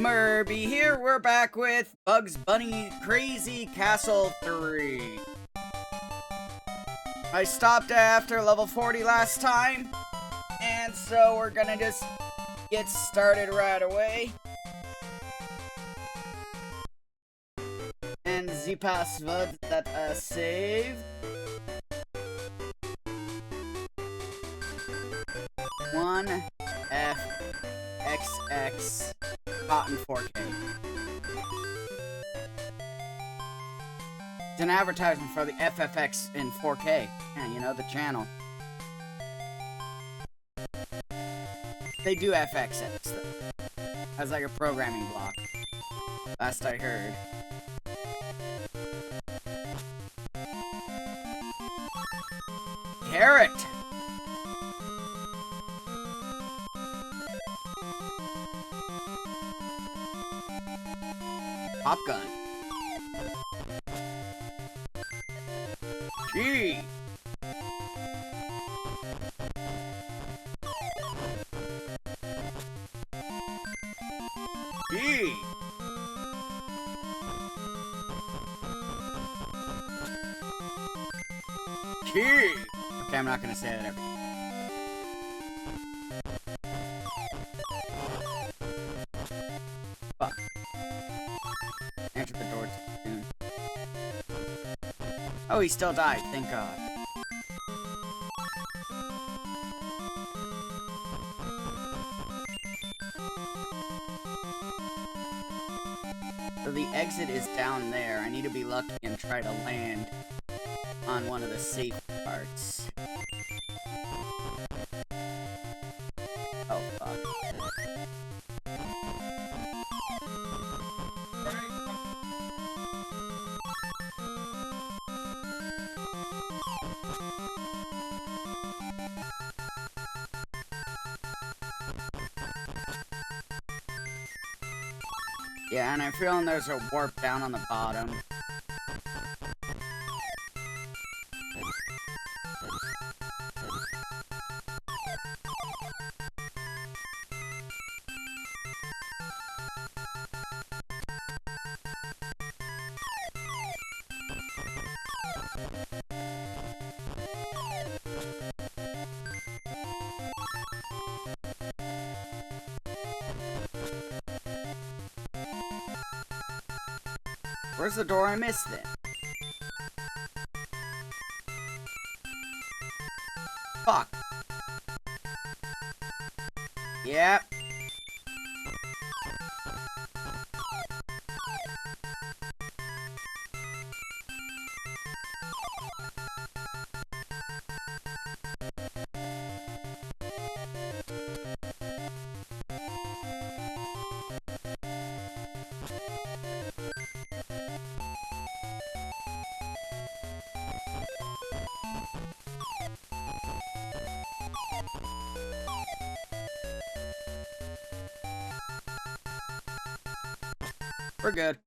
Murby here, we're back with Bugs Bunny Crazy Castle 3. I stopped after level 40 last time, and so we're gonna just get started right away. And the password that I saved. 1FXX Cotton 4K. It's an advertisement for the FFX in 4K. Yeah, you know, the channel. They do FXX though. As like a programming block. Last I heard. Carrot! Pop gun. Gee. Gee. Gee. Okay, I'm not gonna say that every. Fuck. Answer the door soon. Oh, he still died, thank God. So the exit is down there. I need to be lucky and try to land on one of the safe parts. Oh, fuck. Yeah, and I'm feeling there's a warp down on the bottom. Where's the door I missed then? Fuck. Yep. We're good.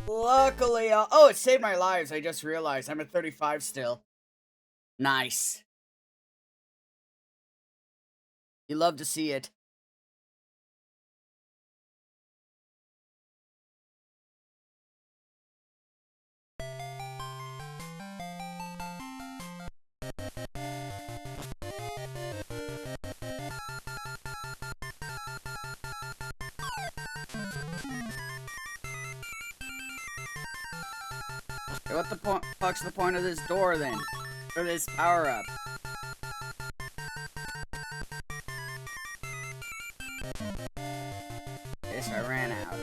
Luckily, oh, it saved my lives. I just realized I'm at 35 still. Nice. You love to see it. Hey, what the fuck's the point of this door then? Or this power up? Guess I ran out.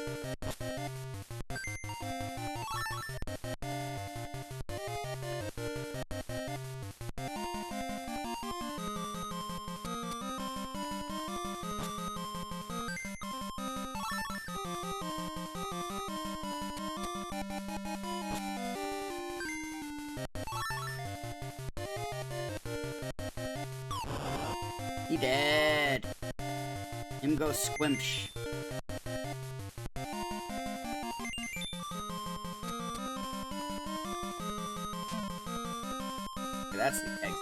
He dead. Him go squimsh. Okay, that's the exit.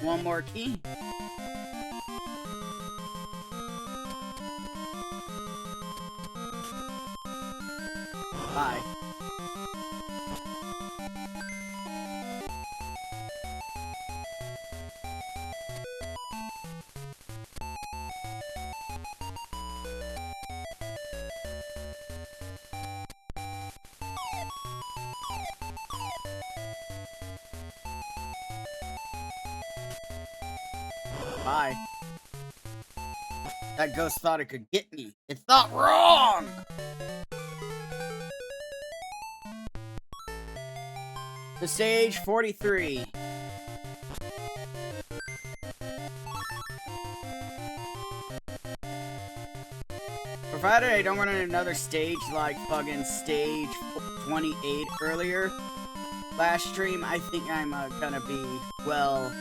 one more key. Bye. Bye. That ghost thought it could get me. It thought wrong! To stage 43. Provided I don't run in another stage like fucking stage 28 earlier last stream, I think I'm gonna be, well...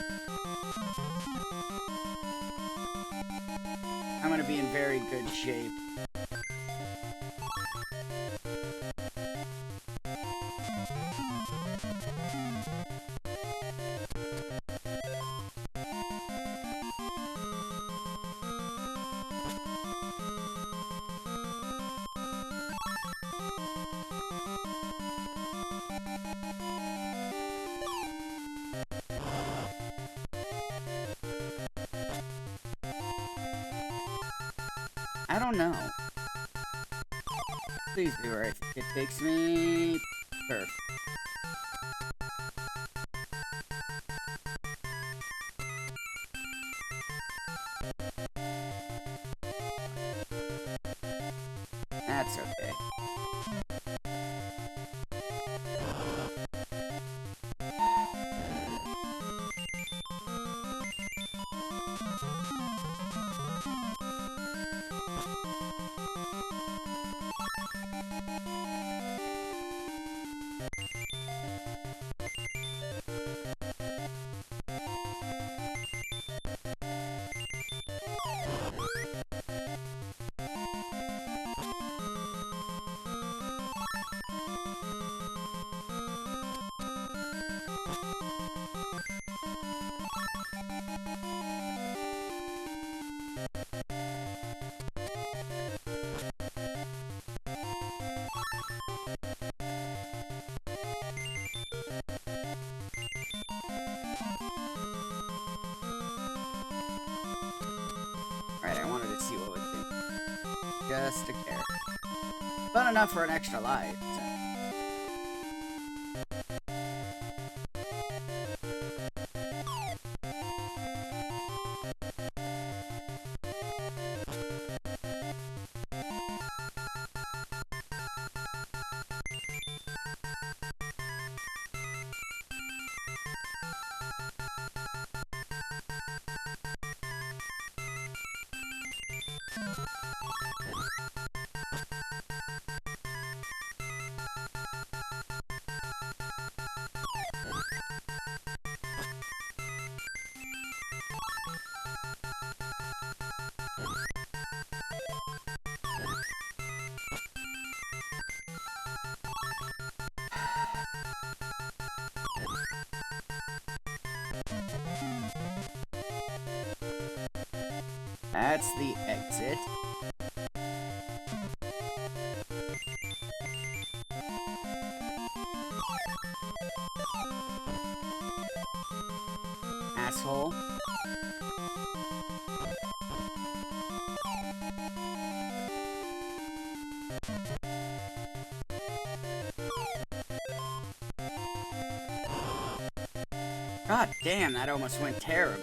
I'm gonna be in very good shape. I don't know. Please be right. It takes me... Perfect. That's okay. Alright, I wanted to see what would do. Just a carrot. But enough for an extra life. That's the exit. Asshole. God damn, that almost went terrible.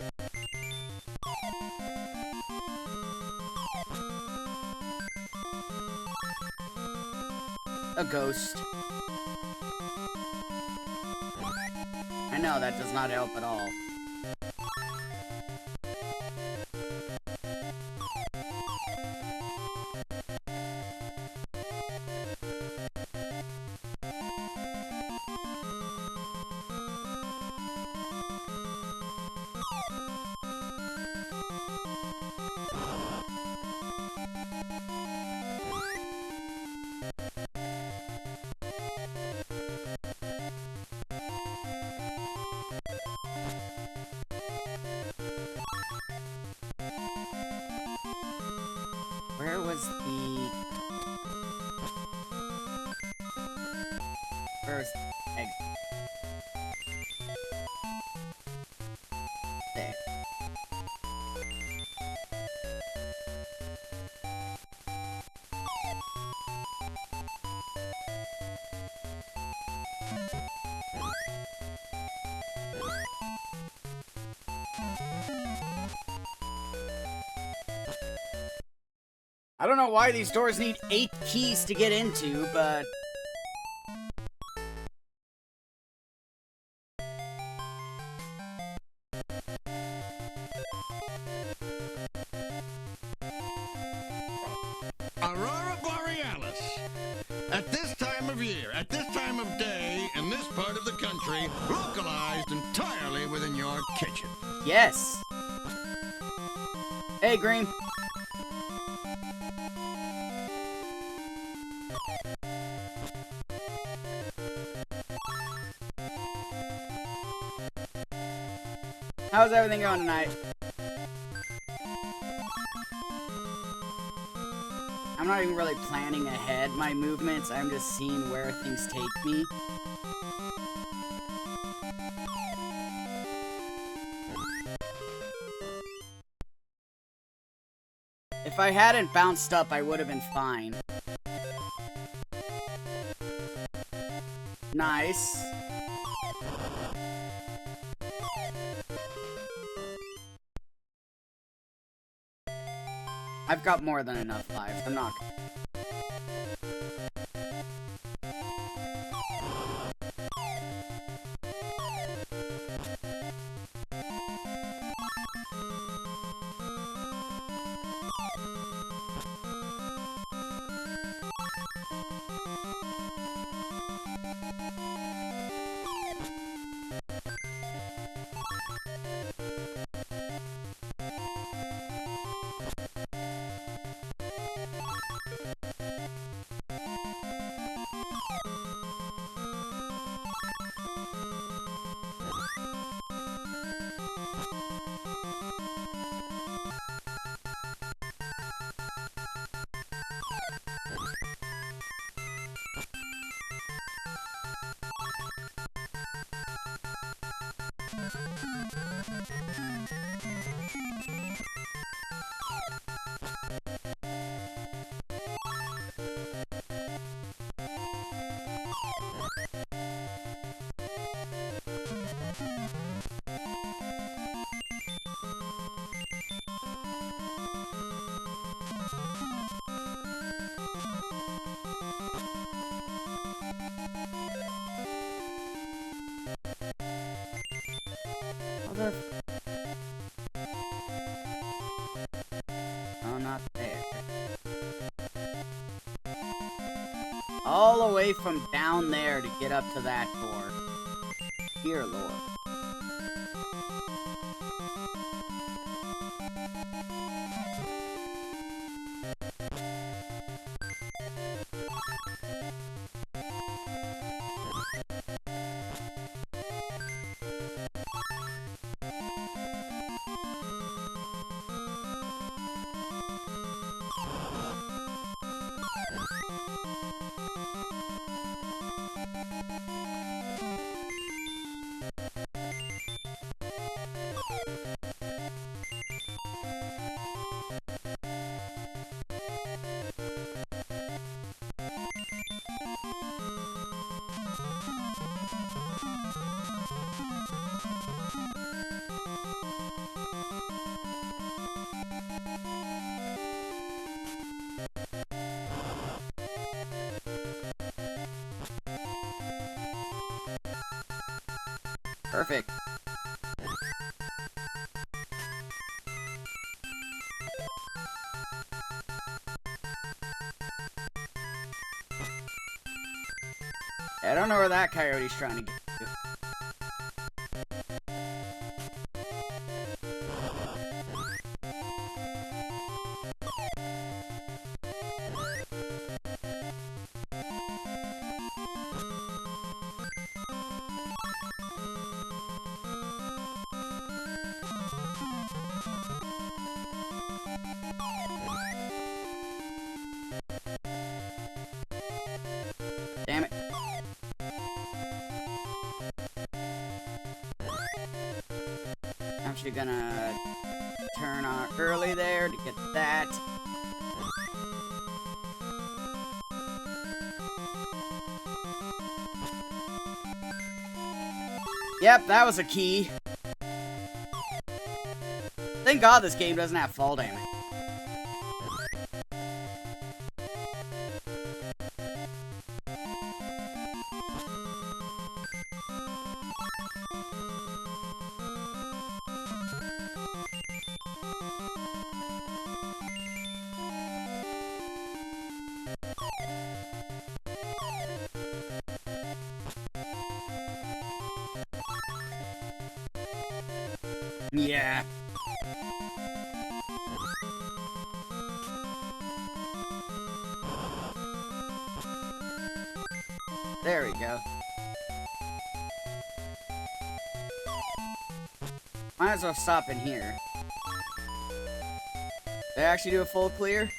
A ghost. I know, that does not help at all. was the first exit. There. I don't know why these doors need 8 keys to get into, but... Aurora Borealis. At this time of year, at this time of day, in this part of the country, localized entirely within your kitchen. Yes! Hey, Green. How's everything going tonight? I'm not even really planning ahead my movements, I'm just seeing where things take me. If I hadn't bounced up, I would have been fine. Nice. I've got more than enough lives. I'm not. Oh, not there. All the way from down there to get up to that door. Dear Lord. Perfect. I don't know where that coyote's trying to get to. actually gonna turn on early there to get that. Yep, that was a key. Thank God this game doesn't have fall damage. Yeah. There we go. Might as well stop in here. They actually do a full clear?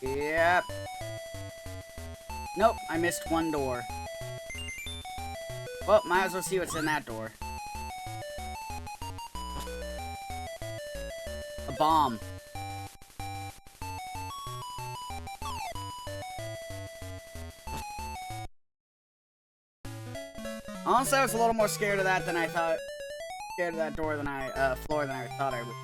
Yep. Nope, I missed one door. Well, might as well see what's in that door. A bomb. Honestly, I was a little more scared of that than I thought. Scared of that door than floor than I thought I would.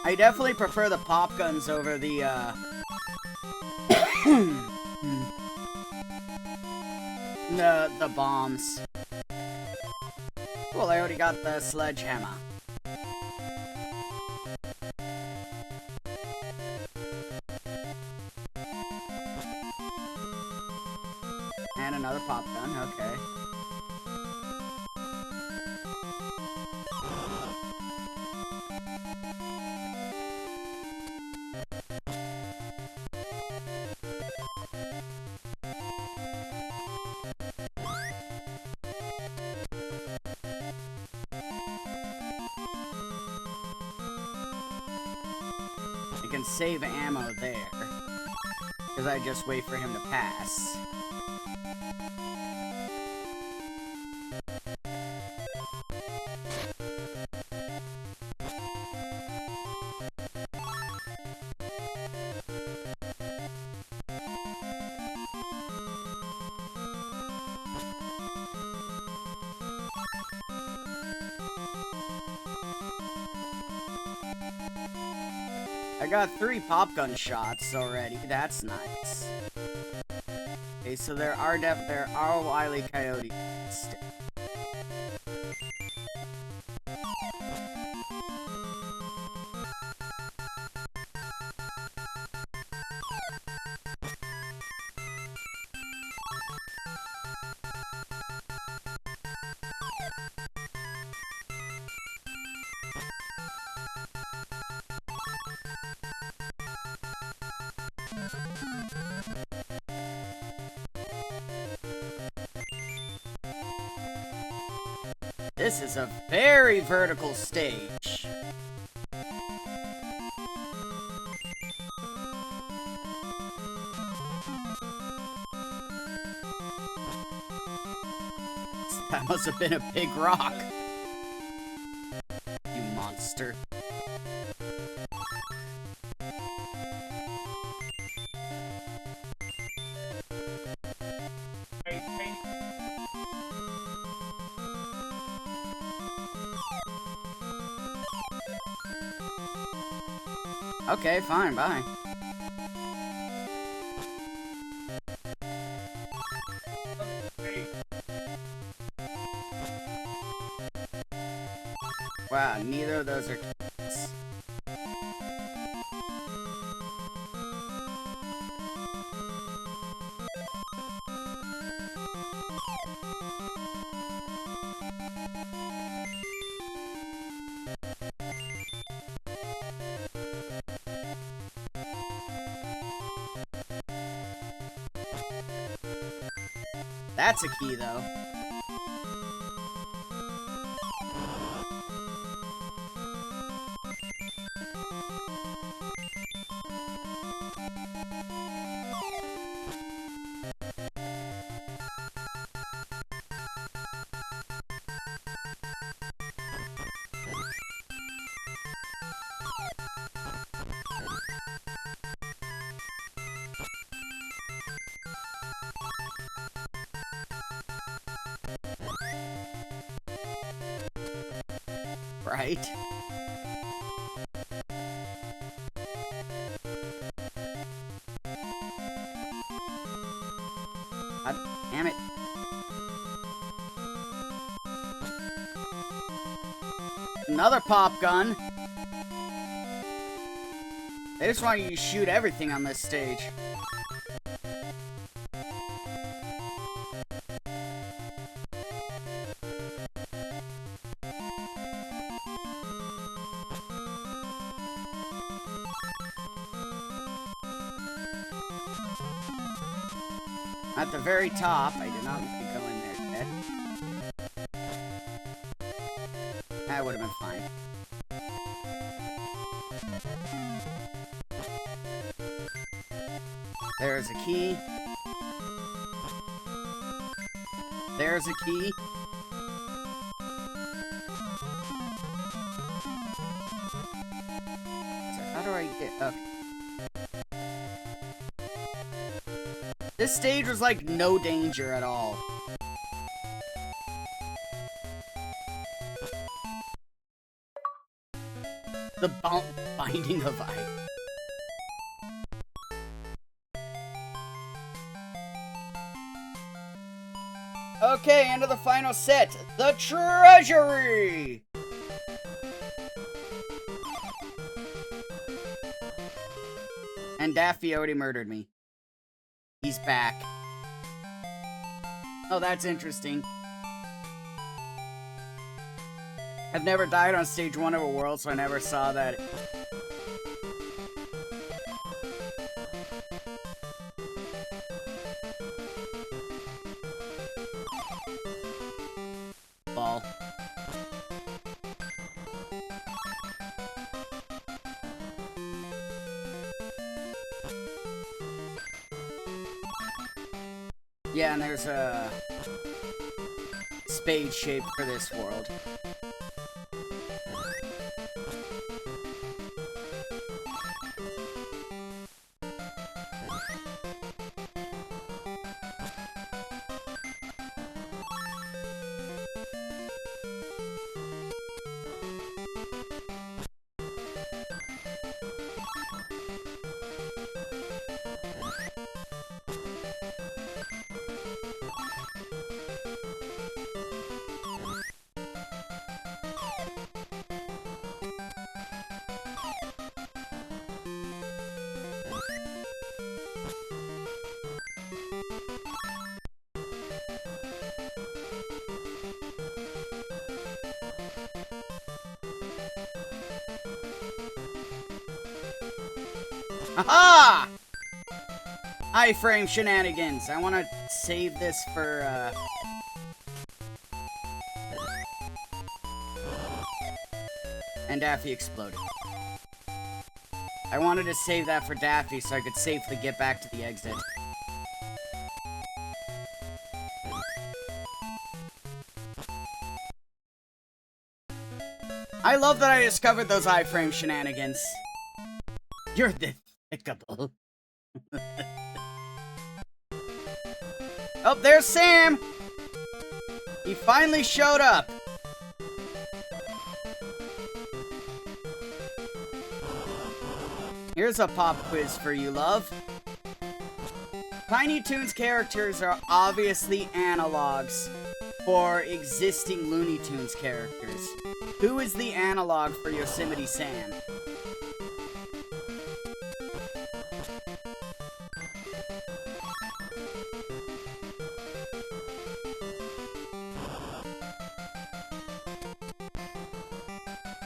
I definitely prefer the pop guns over the, the bombs. Cool, I already got the sledgehammer. And another pop gun, okay. I can save ammo there, because I just wait for him to pass. I got 3 pop gun shots already. That's nice. Okay, so there are Wile E. Coyotes. This is a very vertical stage. That must have been a big rock. You monster. Okay, fine, bye. Wow, neither of those are kids. That's a key, though. right? God damn it. Another pop gun. They just want you to shoot everything on this stage. At the very top, I did not need to go in there yet. That would have been fine. There's a key. There's a key. So how do I get up? This stage was like no danger at all. The Binding of Ice. Okay, into the final set, the Treasury! And Daffy already murdered me. He's back. Oh, that's interesting. I've never died on stage 1 of a world, so I never saw that. Ball. Yeah, and there's a spade shape for this world. Aha! iframe shenanigans. I want to save this for, And Daffy exploded. I wanted to save that for Daffy so I could safely get back to the exit. I love that I discovered those iframe shenanigans. You're despicable. Oh, there's Sam! He finally showed up. Here's a pop quiz for you, love. Tiny Toons characters are obviously analogs for existing Looney Tunes characters. Who is the analog for Yosemite Sam?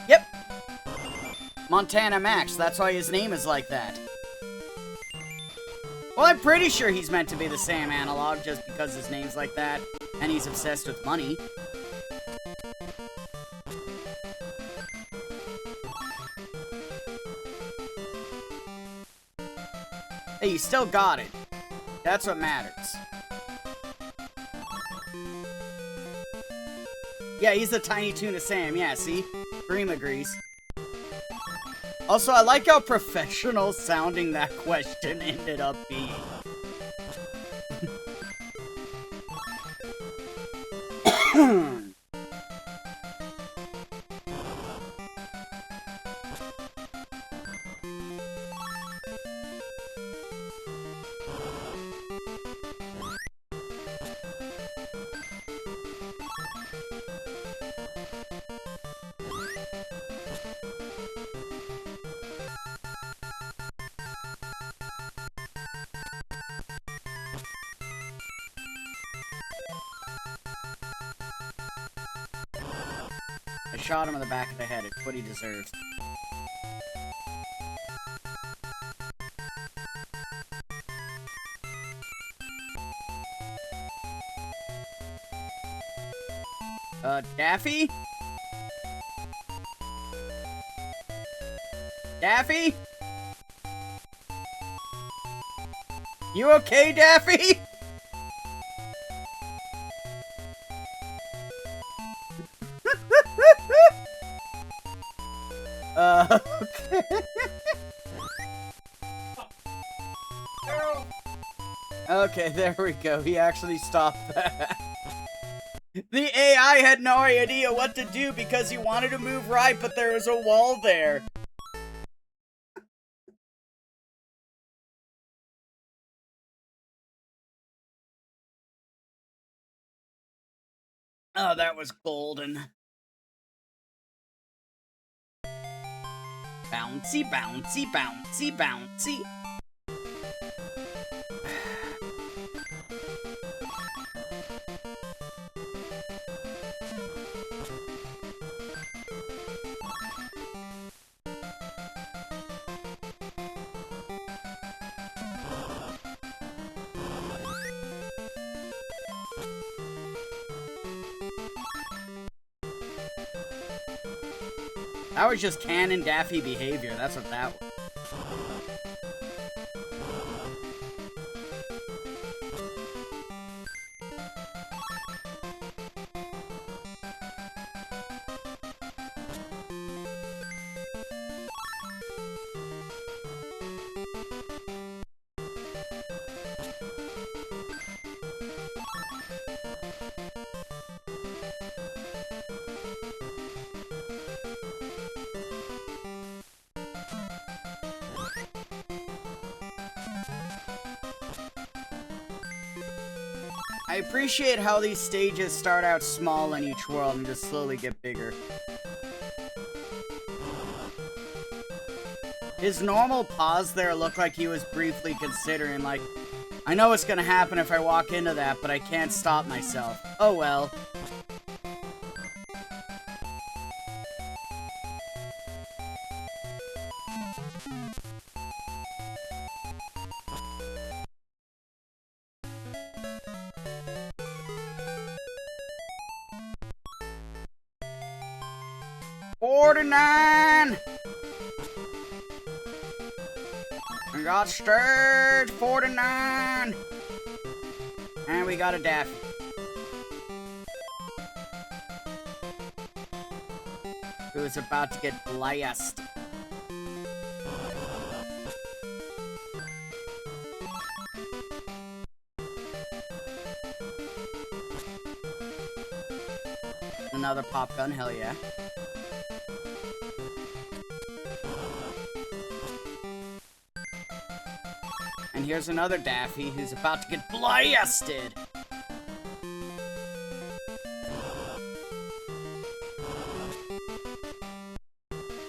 Yep! Montana Max, that's why his name is like that. Well, I'm pretty sure he's meant to be the Sam analog just because his name's like that, and he's obsessed with money. Hey, you still got it. That's what matters. Yeah, he's the Tiny Tuna Sam. Yeah, see? Bream agrees. Also, I like how professional sounding that question ended up being. I shot him in the back of the head. It's what he deserves. Daffy? Daffy? You okay, Daffy? Okay. Okay, there we go. He actually stopped that. The AI had no idea what to do because he wanted to move right, but there was a wall there. Oh, that was golden. Bouncy, bouncy, bouncy, bouncy. That was just canon Daffy behavior. That's what that was. I appreciate how these stages start out small in each world and just slowly get bigger. His normal pause there looked like he was briefly considering, like, I know what's gonna happen if I walk into that, but I can't stop myself. Oh well. $49! We got stage 49! And we got a Daffy. Who's about to get blasted. Another pop gun, hell yeah. And here's another Daffy who's about to get blasted.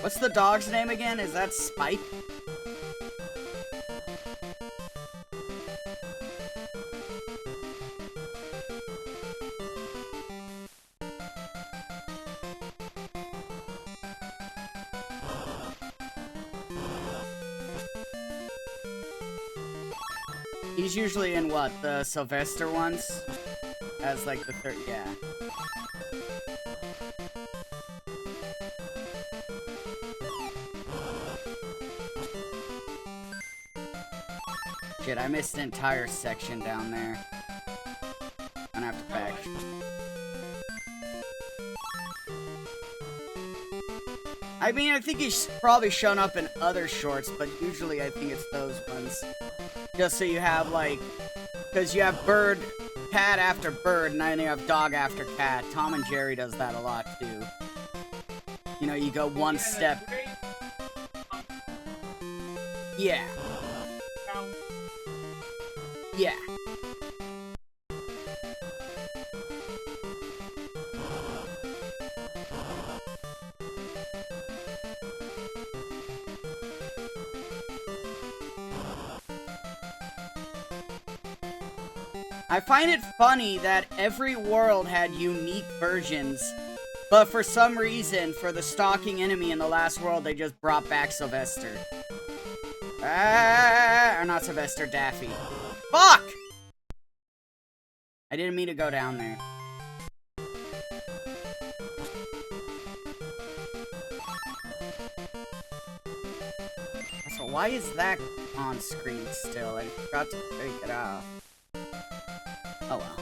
What's the dog's name again? Is that Spike? He's usually in what? The Sylvester ones? As like the third, yeah. Shit, I missed an entire section down there. I'm gonna have to back. I mean, I think he's probably shown up in other shorts, but usually I think it's those ones. Just so you have, like, because you have bird, cat after bird, and then you have dog after cat. Tom and Jerry does that a lot, too. You know, you go one step. Yeah. Yeah. I find it funny that every world had unique versions But for some reason, for the stalking enemy in the last world, they just brought back Sylvester. Or not Sylvester, Daffy. Fuck! I didn't mean to go down there. So why is that on screen still? I forgot to take it off. Oh well.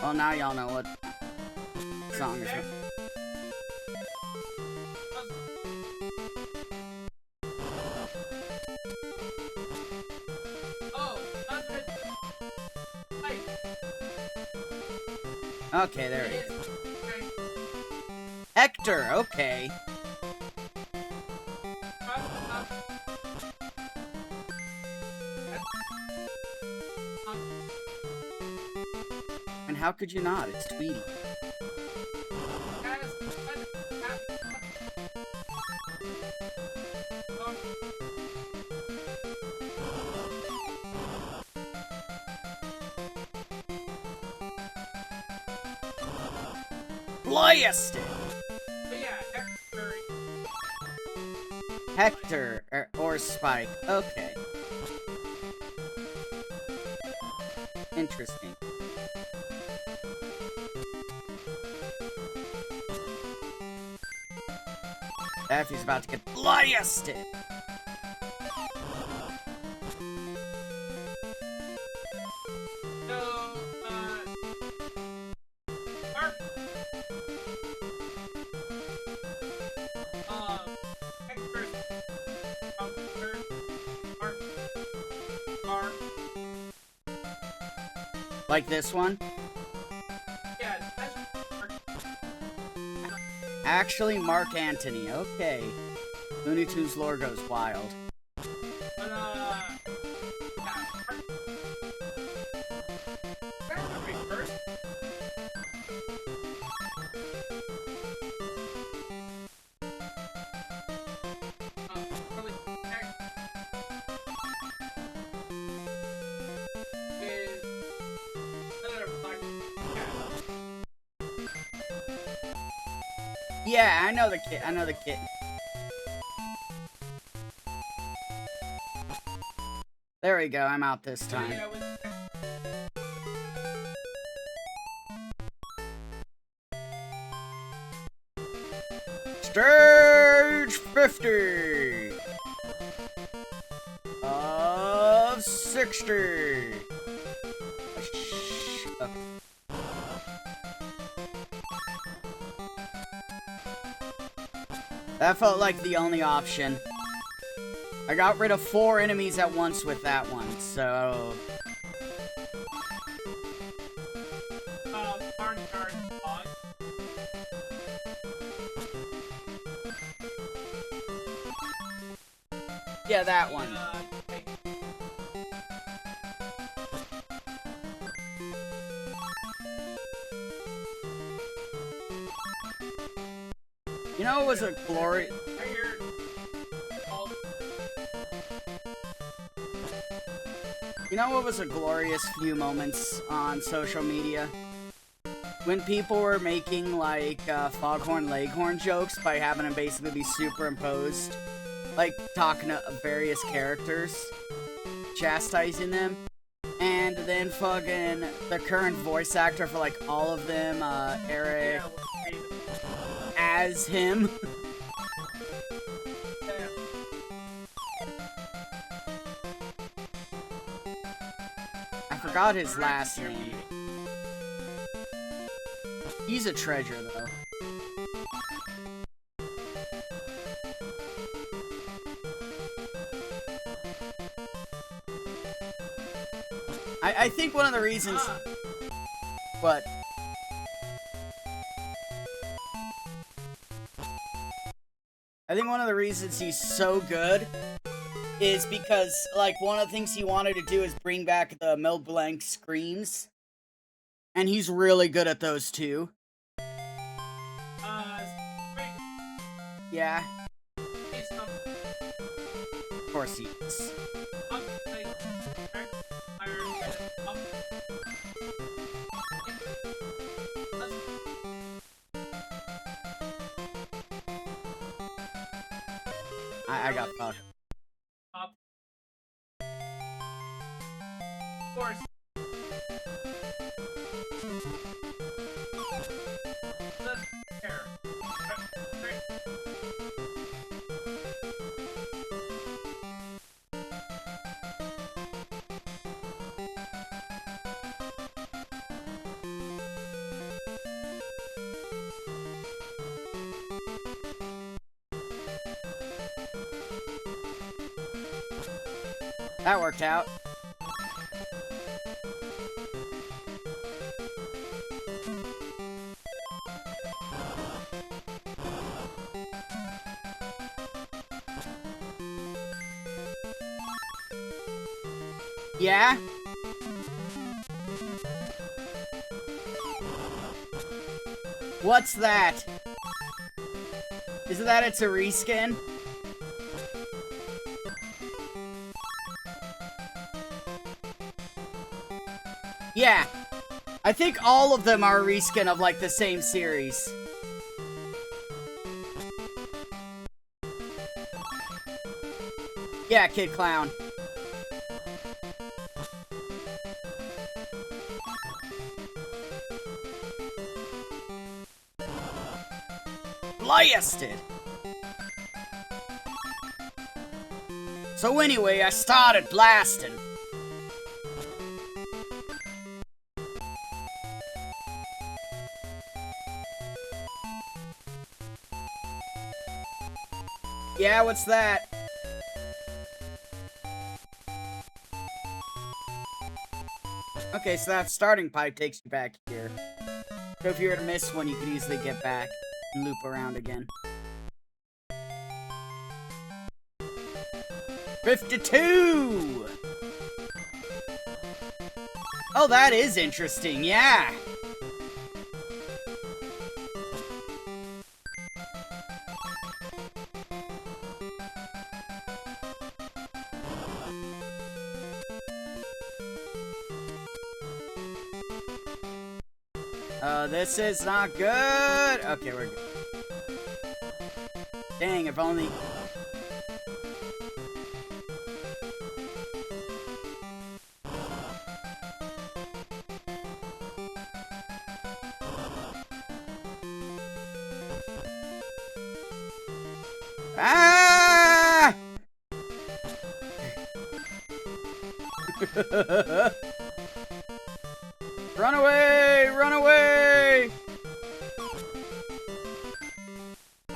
Well, now y'all know what song is it. Okay, there it is. Hector, okay. And how could you not? It's Tweety. Blast it! Hector or Spike. Okay. Interesting. Daffy's about to get blasted. Like this one? Yeah, Actually, Mark Antony. Okay. Looney Tunes lore goes wild. But, Yeah, I know the kid. I know the kid. There we go. I'm out this time. Stage 50 of 60. Okay. That felt like the only option. I got rid of 4 enemies at once with that one, so... Yeah, that one. You know, it was a glory... You know what was a glorious few moments on social media? When people were making, like, Foghorn Leghorn jokes by having them basically be superimposed. Like, talking to various characters. Chastising them. And then fucking the current voice actor for, like, all of them, Eric... as him. I forgot his last name. He's a treasure, though. I think one of the reasons... What? I think one of the reasons he's so good is because, like, one of the things he wanted to do is bring back the Mel Blanc screams. And he's really good at those, too. Yeah. Of course he is. fuck. Of course. There. That worked out. Yeah? What's that? Isn't that it's a reskin? Yeah. I think all of them are a reskin of, like, the same series. Yeah, Kid Clown. Blasted! So anyway, I started blasting. Yeah, what's that? Okay, so that starting pipe takes you back here. So if you were to miss one, you could easily get back and loop around again. 52! Oh, that is interesting, yeah! This is not good! Okay, we're good. Dang, if only... Ah! Run away! Run away!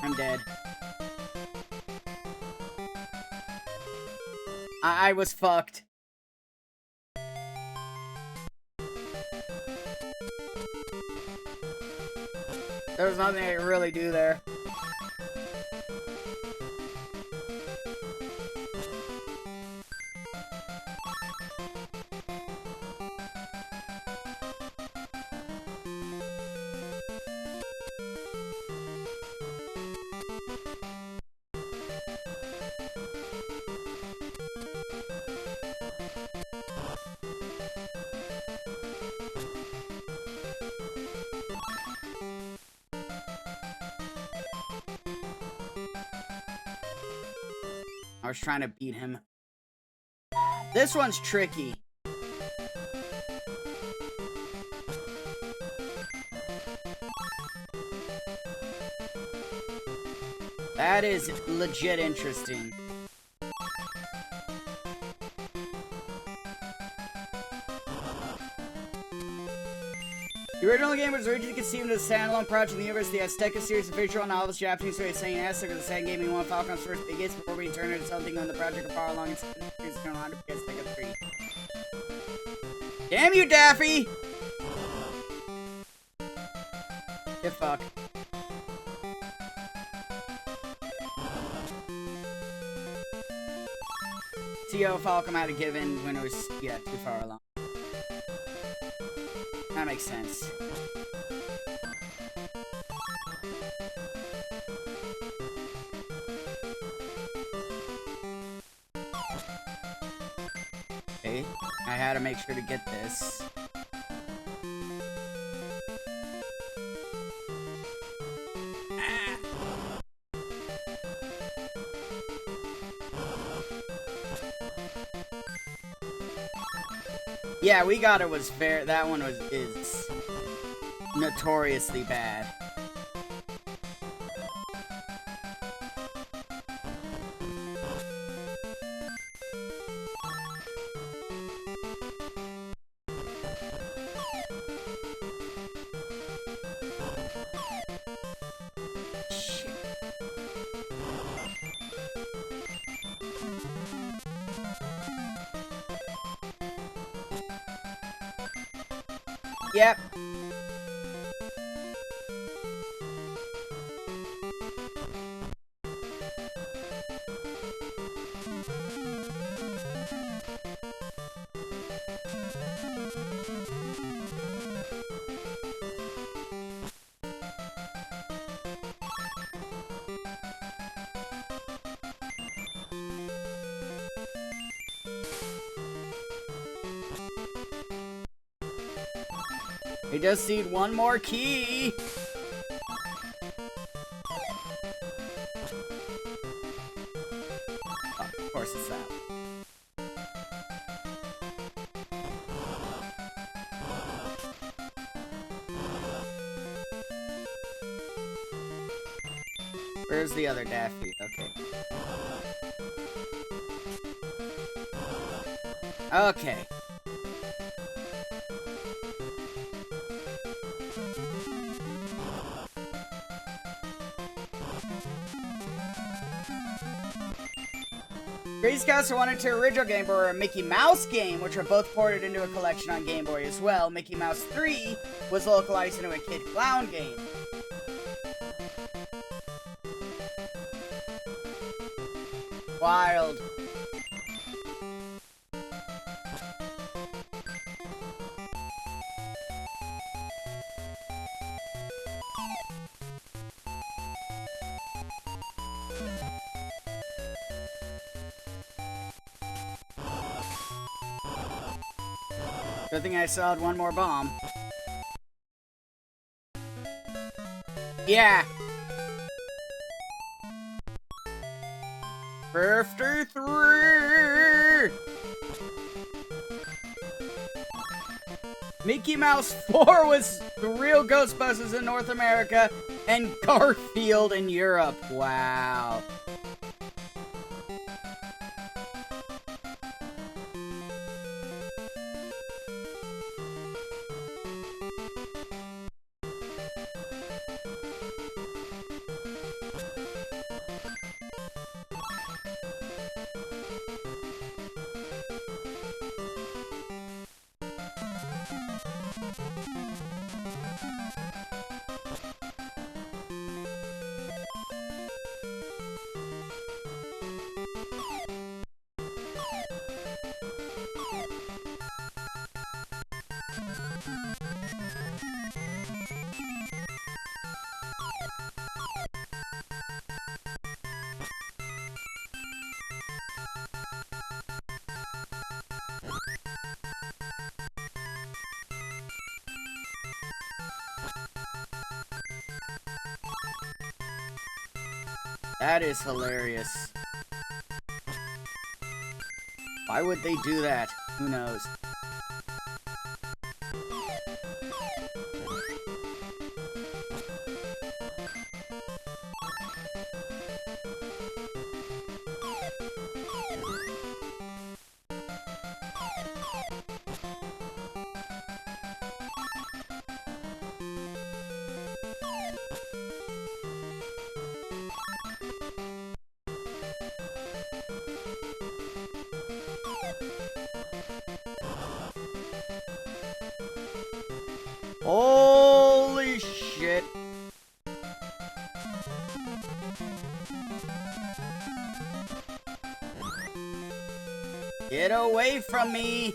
I'm dead. I was fucked. There was nothing I could really do there. I was trying to beat him. This one's tricky. That is legit interesting. The original game was originally conceived as a standalone project in the universe of the Azteca series of visual novels, Japanese story saying Azteca, the second game one Falcon's first big hits before we turned into something on the project of far along its series of on to Azteca 3. Damn you, Daffy! Get fuck. See how Falcom had to give in when it was, yeah, too far along. That makes sense. Okay, I had to make sure to get this. Yeah, We Got It was fair. That one is notoriously bad. Yep. We just need one more key. Oh, of course it's that. Where's the other Daffy? Okay. Okay. Crazy Castle 1 and 2 original Game Boy were a Mickey Mouse game, which were both ported into a collection on Game Boy as well. Mickey Mouse 3 was localized into a Kid Clown game. Wild. Good thing I still had one more bomb. Yeah. 53. Mickey Mouse 4 was the real Ghostbusters in North America and Garfield in Europe. Wow. That is hilarious. Why would they do that? Who knows? Holy shit. Get away from me.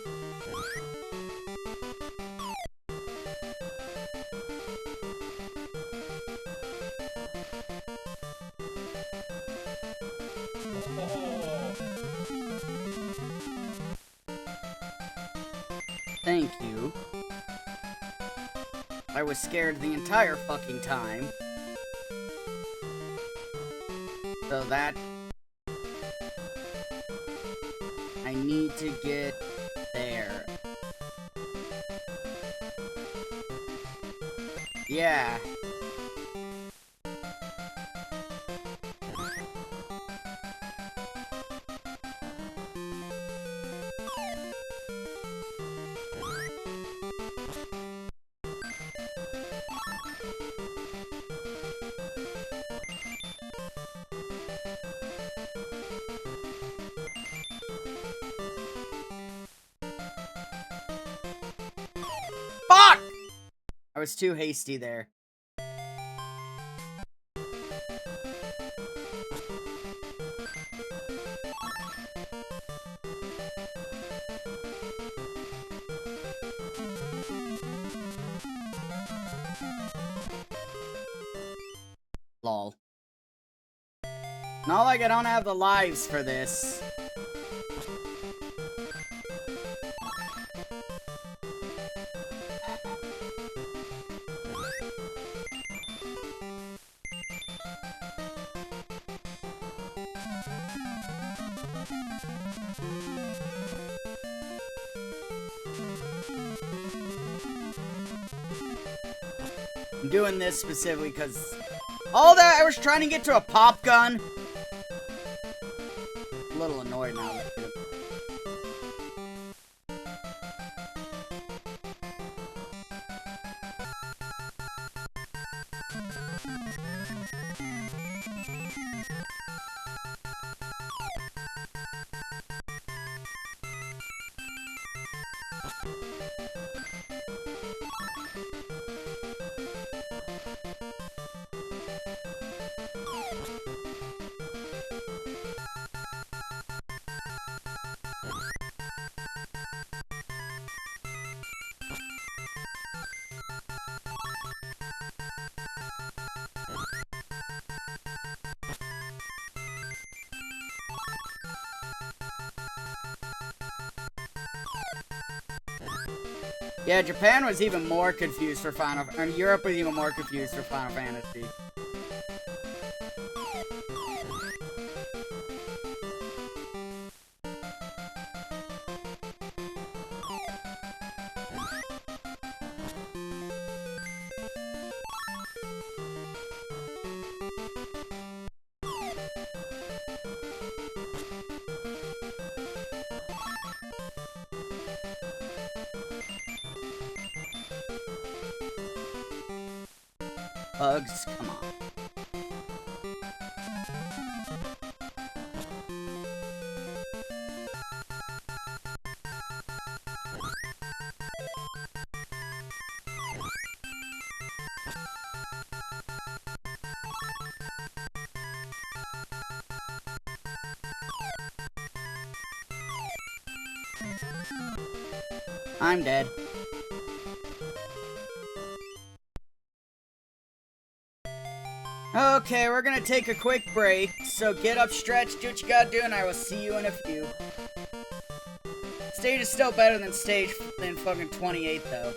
Thank you. I was scared the entire fucking time. So that... I need to get there. Yeah. Fuck! I was too hasty there. Lol. Not like I don't have the lives for this. I'm doing this specifically because all that I was trying to get to a pop gun. A little annoyed now. Yeah, Japan was even more confused for Final... Or Europe was even more confused for Final Fantasy. Bugs, come on. I'm dead. Okay, we're gonna take a quick break, so get up, stretch, do what you gotta do, and I will see you in a few. Stage is still better than fucking 28, though.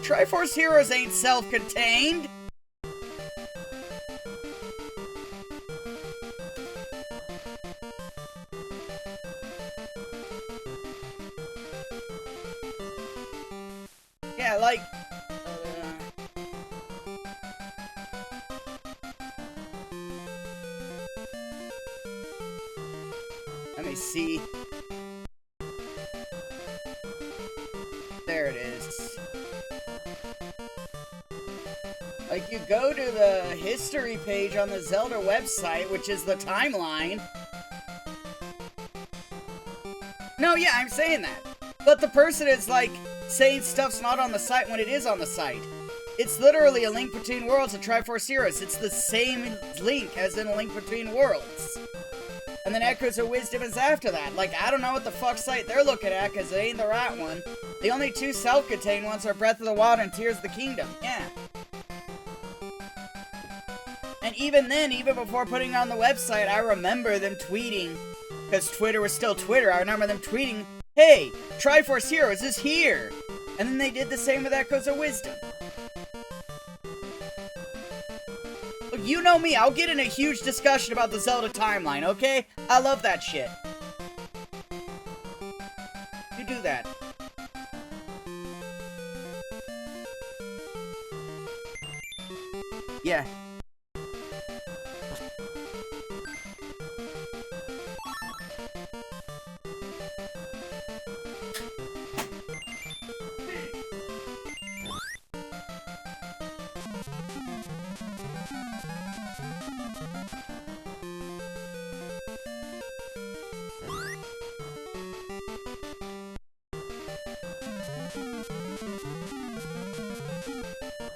Triforce Heroes ain't self-contained. Yeah, like... let me see. There it is. Like, you go to the history page on the Zelda website, which is the timeline. No, yeah, I'm saying that. But the person is, like, saying stuff's not on the site when it is on the site. It's literally a Link Between Worlds and Triforce Heroes. It's the same link as in a Link Between Worlds. And then Echoes of Wisdom is after that. Like, I don't know what the fuck site they're looking at, because it ain't the right one. The only two self-contained ones are Breath of the Wild and Tears of the Kingdom. Yeah. And even then, even before putting it on the website, I remember them tweeting, because Twitter was still Twitter, I remember them tweeting, hey, Triforce Heroes is here! And then they did the same with Echoes of Wisdom. Look, you know me, I'll get in a huge discussion about the Zelda timeline, okay? I love that shit. You do that. Yeah.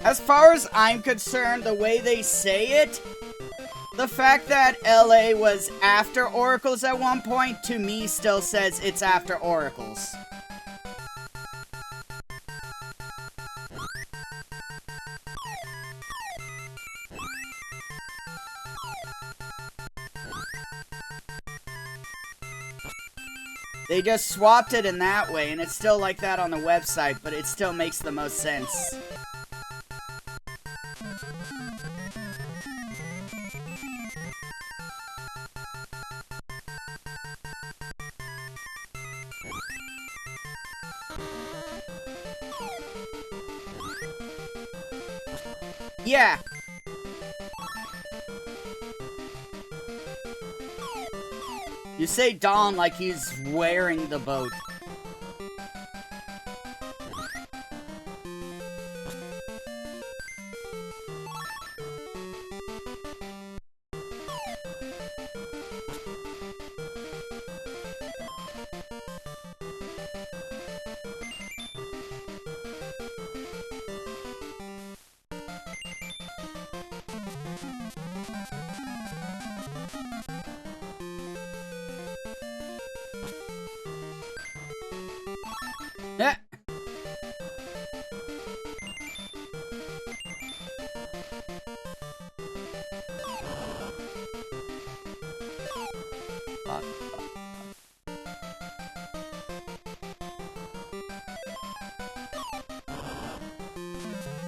As far as I'm concerned, the way they say it, the fact that LA was after Oracles at one point, to me, still says it's after Oracles. They just swapped it in that way, and it's still like that on the website, but it still makes the most sense. Yeah. You say Don like he's wearing the boat. Yeah.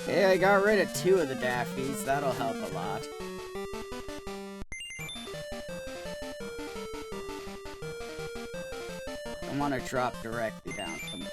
Okay, I got rid of 2 of the Daffies. That'll help a lot. I want to drop directly down from...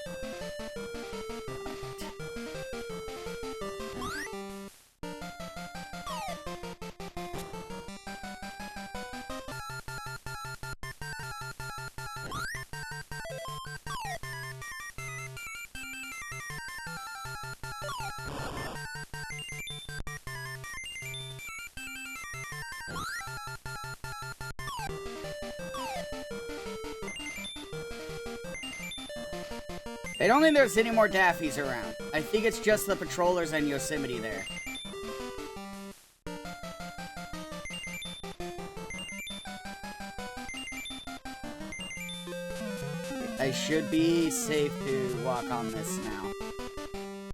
I don't think there's any more Daffies around. I think it's just the Patrollers and Yosemite there. I should be safe to walk on this now.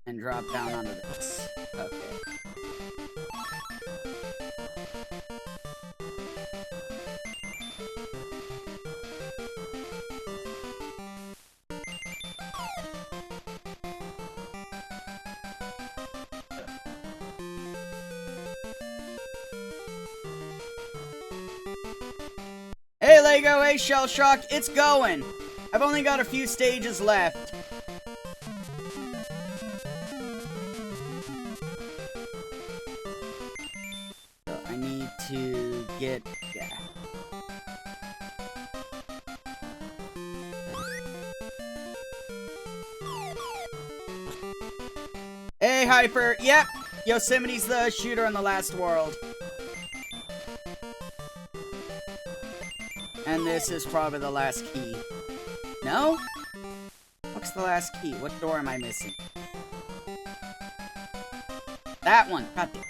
And drop down onto this. Okay. Hey Lego, hey Shell Shock, it's going! I've only got a few stages left. So I need to get... yeah. Hey Hyper, yep! Yosemite's the shooter in the last world. And this is probably the last key. No? What's the last key? What door am I missing? That one. Got it.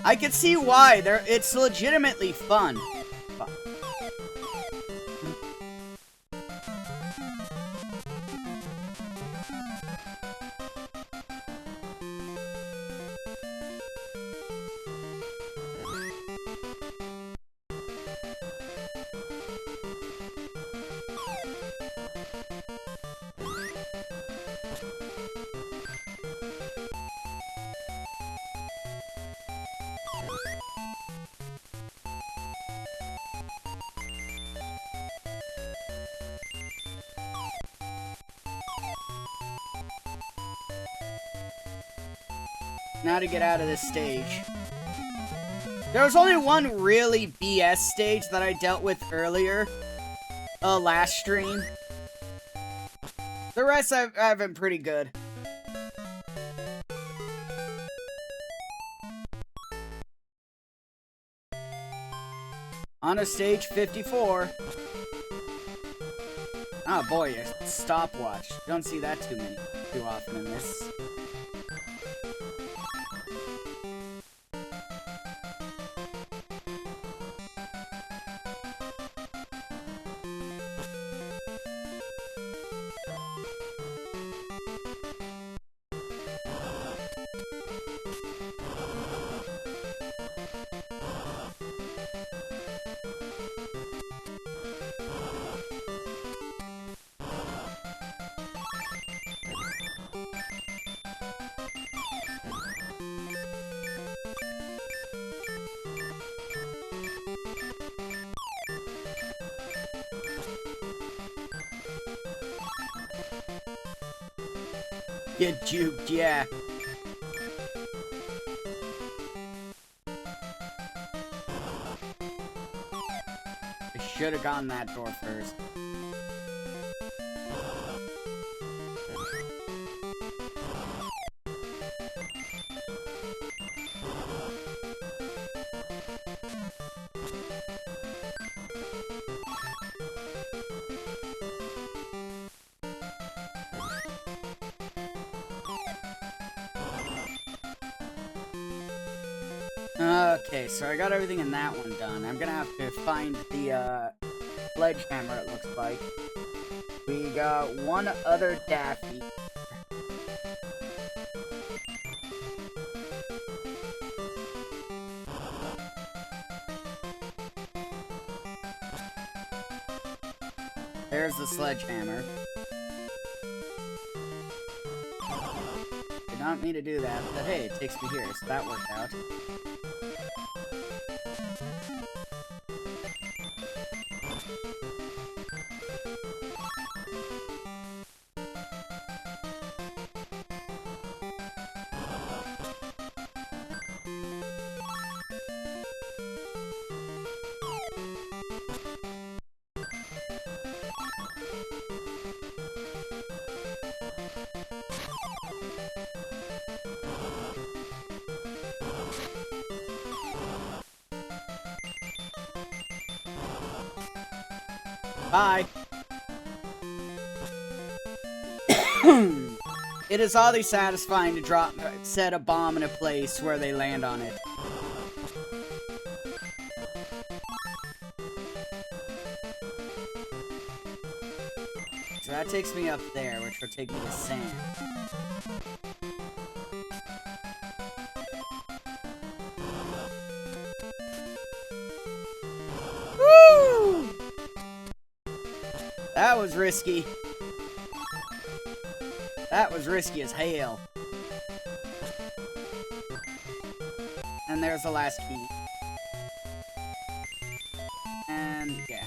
I can see why. It's legitimately fun. Now to get out of this stage. There was only one really BS stage that I dealt with earlier. Last stream. The rest I've been pretty good. On a stage 54. Oh boy, a stopwatch. You don't see that too often in this. Get juked, yeah. I should have gone that door first. Okay, so I got everything in that one done. I'm gonna have to find the, sledgehammer, it looks like. We got one other Daffy. There's the sledgehammer. Did not mean to do that, but hey, it takes me here, so that worked out. Bye. It is oddly satisfying to set a bomb in a place where they land on it. So that takes me up there, which will take me to sand. Woo! That was risky. That was risky as hell. And there's the last key. And yeah.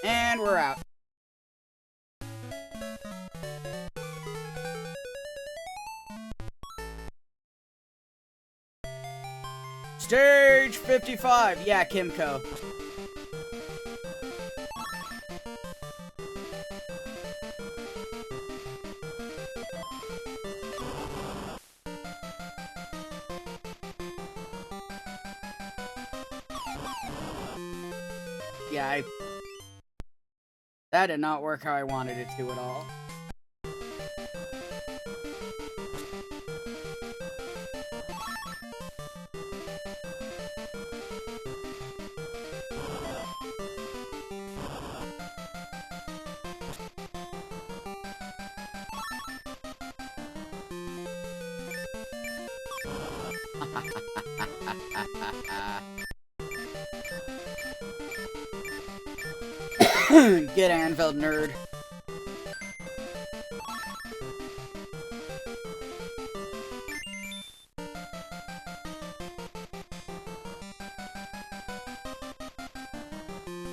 And we're out. Stage 55. Yeah, Kimco. Yeah, that did not work how I wanted it to at all. Get Anvil, nerd.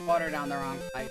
Water down the wrong pipe.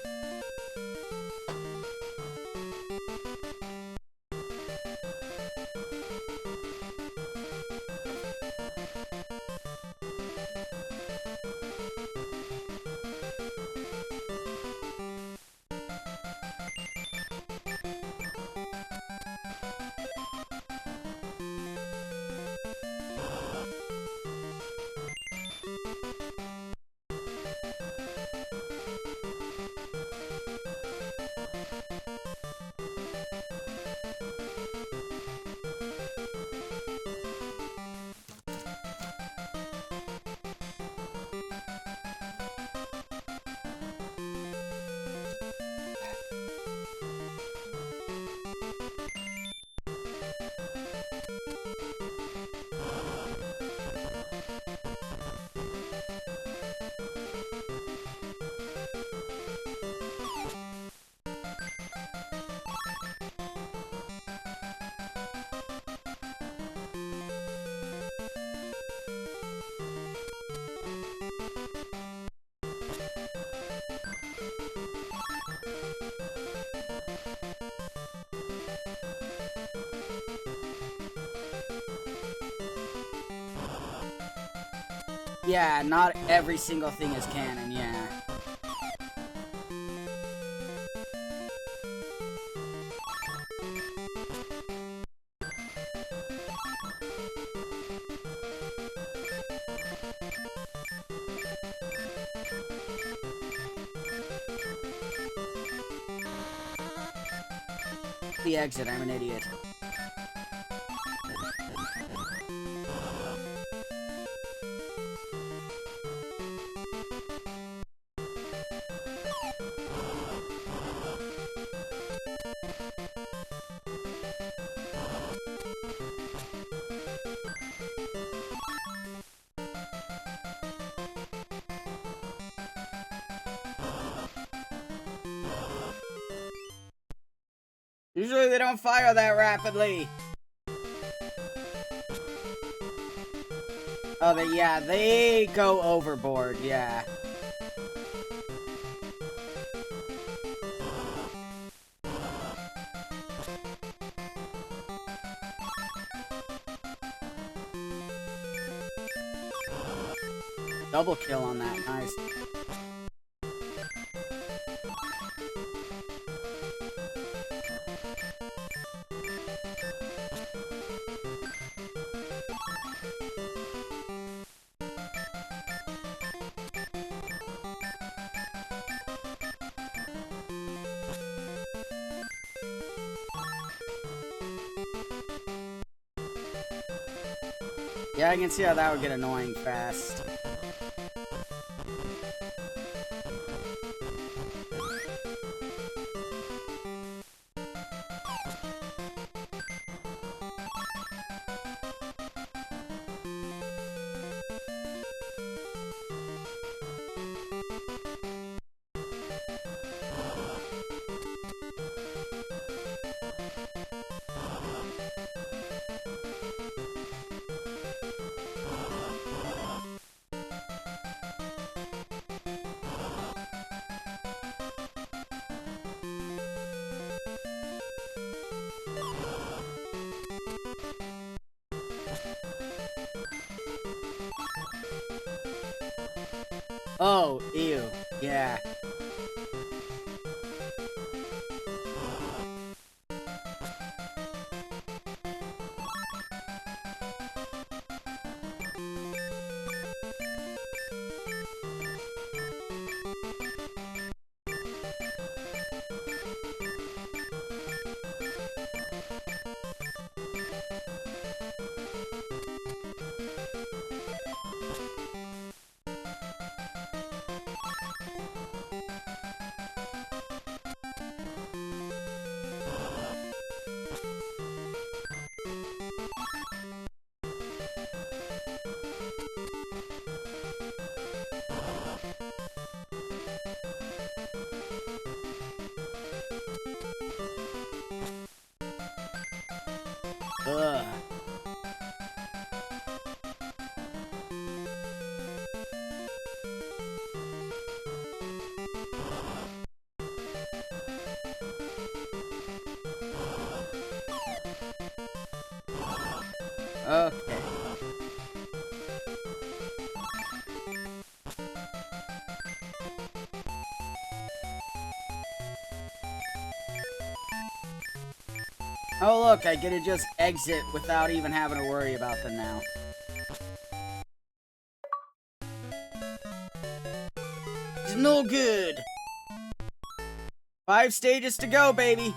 Yeah, not every single thing is canon, yeah. The exit, I'm an idiot. Usually they don't fire that rapidly. Oh, yeah, they go overboard, yeah. Double kill on that, nice. Yeah, I can see how that would get annoying fast. Oh, ew. Yeah. Ugh. Okay. Oh look, I get to just exit without even having to worry about them now. It's no good. 5 stages to go, baby.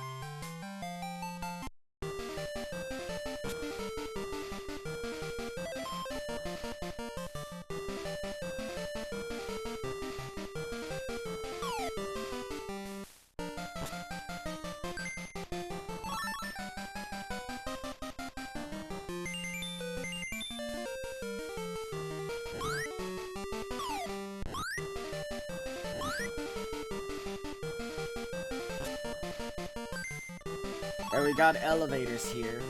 There, we got elevators here.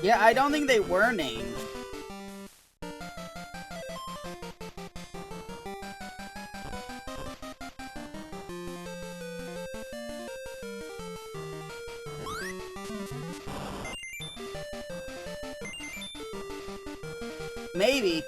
Yeah, I don't think they were named. Maybe.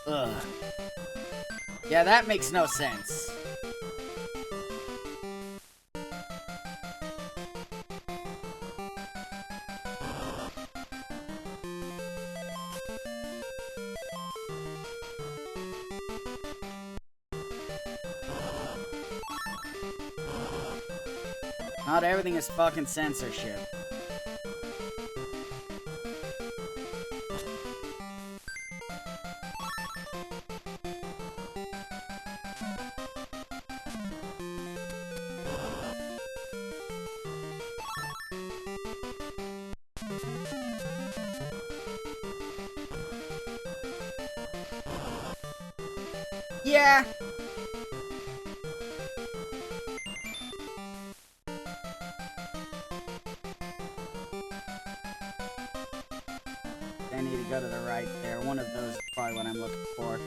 Ugh. Yeah, that makes no sense. Not everything is fucking censorship. Yeah. I need to there. One of those is probably what I'm looking for.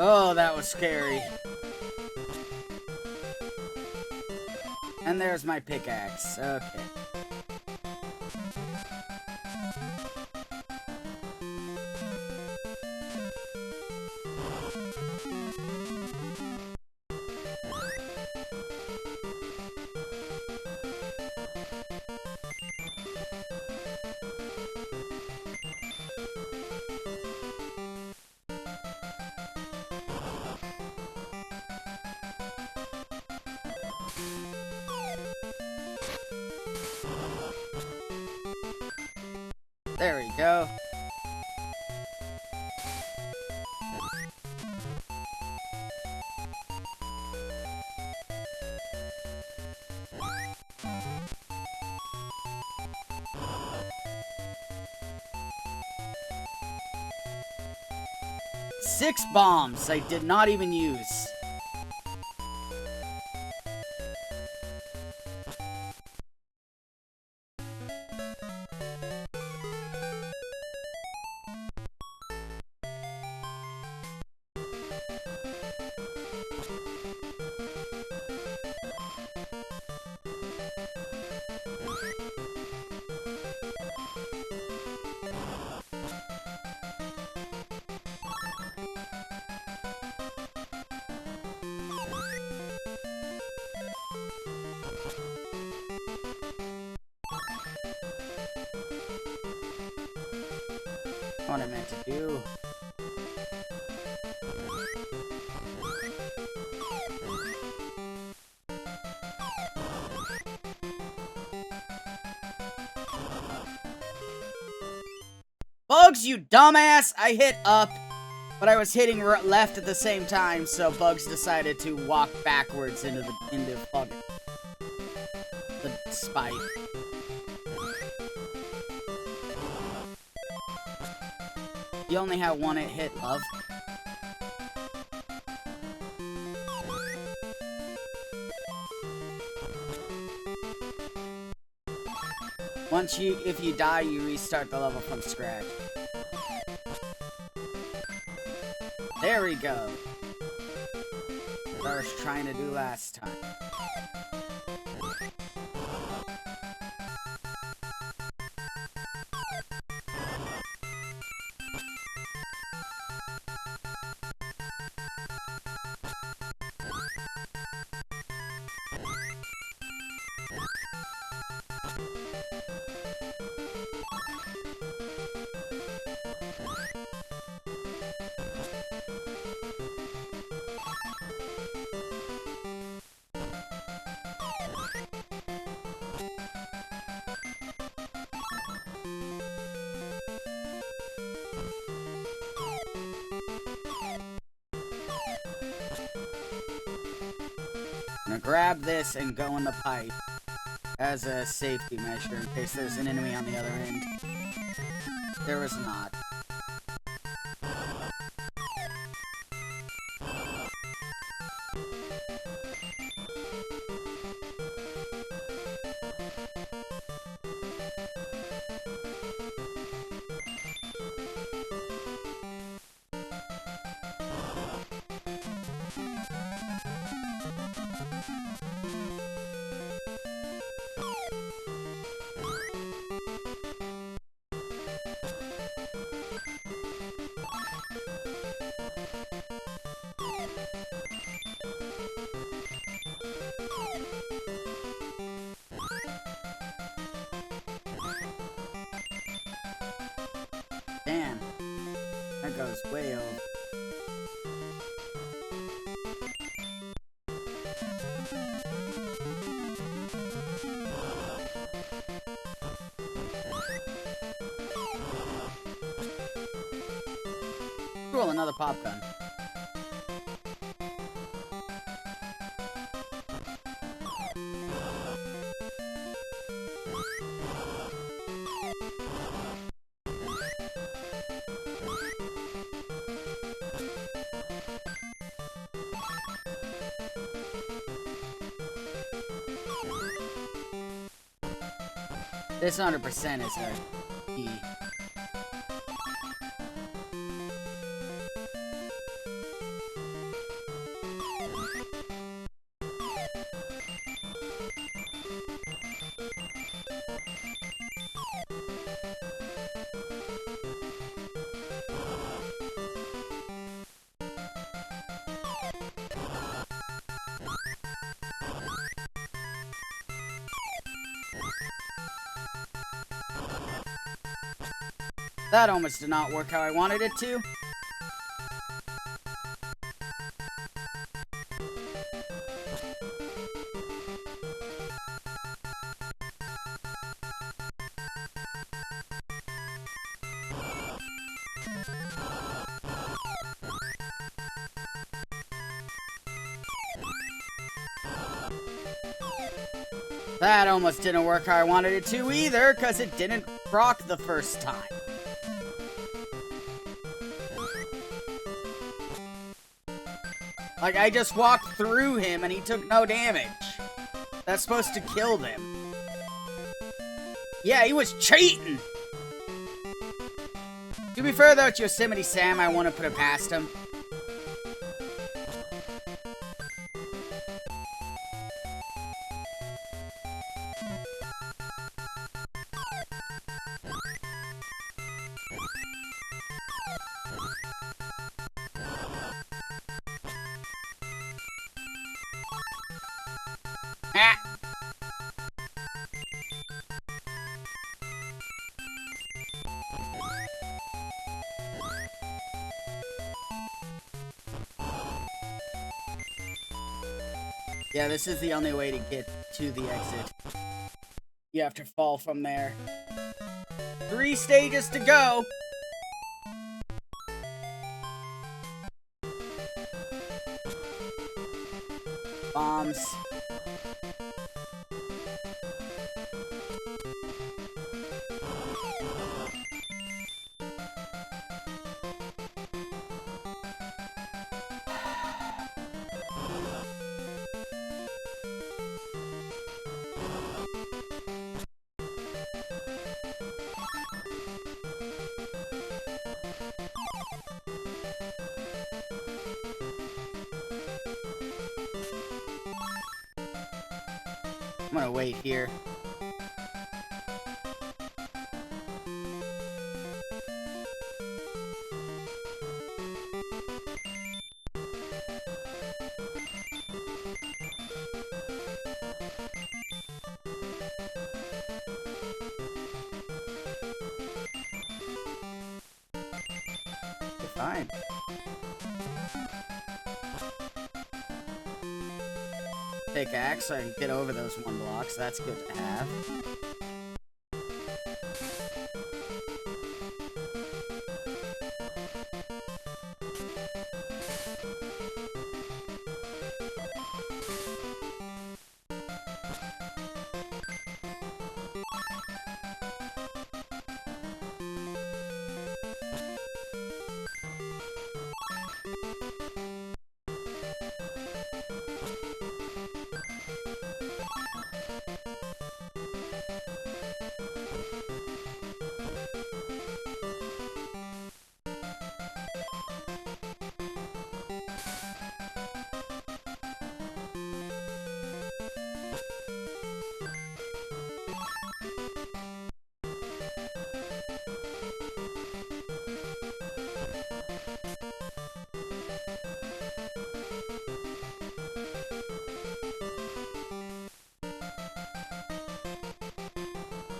Oh, that was scary. And there's my pickaxe. Okay. There we go. Six bombs I did not even use. What I meant to do. Bugs, you dumbass! I hit up, but I was hitting left at the same time, so Bugs decided to walk backwards into fucking the spike. You only have one hit, love. If you die, you restart the level from scratch. There we go. What I was trying to do last time. I'm gonna grab this and go in the pipe as a safety measure in case there's an enemy on the other end. There was not. goes way over. Cool, another pop gun. This 100% is a key. That almost did not work how I wanted it to. That almost didn't work how I wanted it to either, because it didn't proc the first time. Like, I just walked through him and he took no damage. That's supposed to kill them. Yeah, he was cheating! To be fair though, it's Yosemite Sam, I want to put it past him. Ah. Yeah, this is the only way to get to the exit. You have to fall from there. 3 stages to go. Bombs. I'm gonna wait here. You're fine. Pickaxe so I can get over those 1 blocks. That's good to have.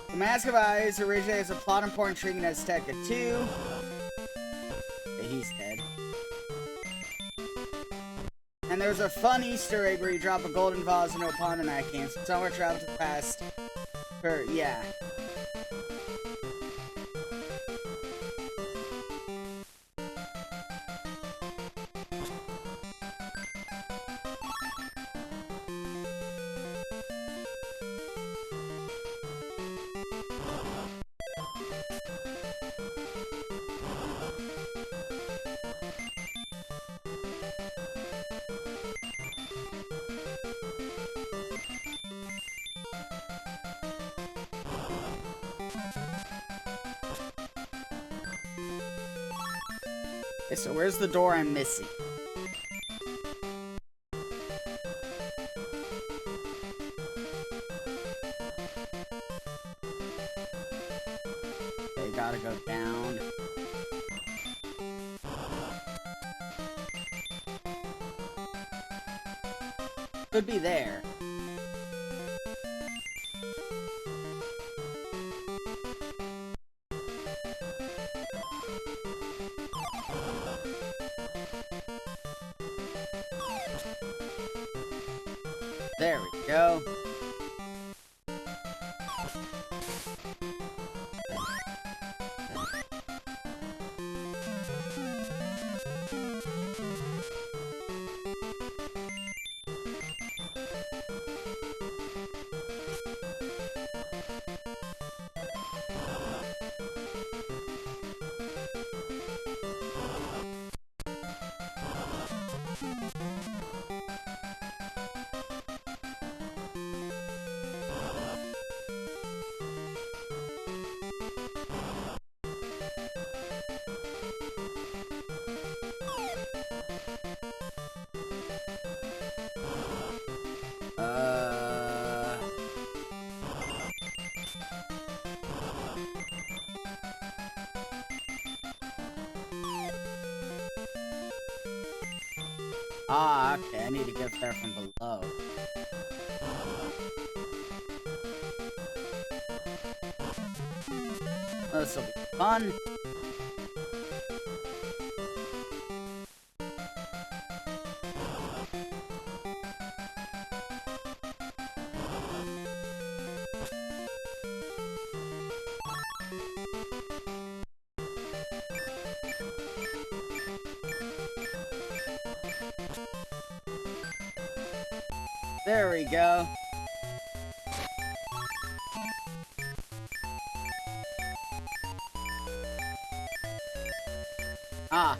The Mask of Eyes originated as a plot and point intrigue in Azteca 2. He And there's a fun Easter egg where you drop a golden vase into a pond in that game. So somewhere travel to the past. Or, yeah. Okay, so where's the door I'm missing? Okay, gotta go down. Could be there. There we go. Ah, okay, I need to get there from below. This'll be fun. There we go. Ah.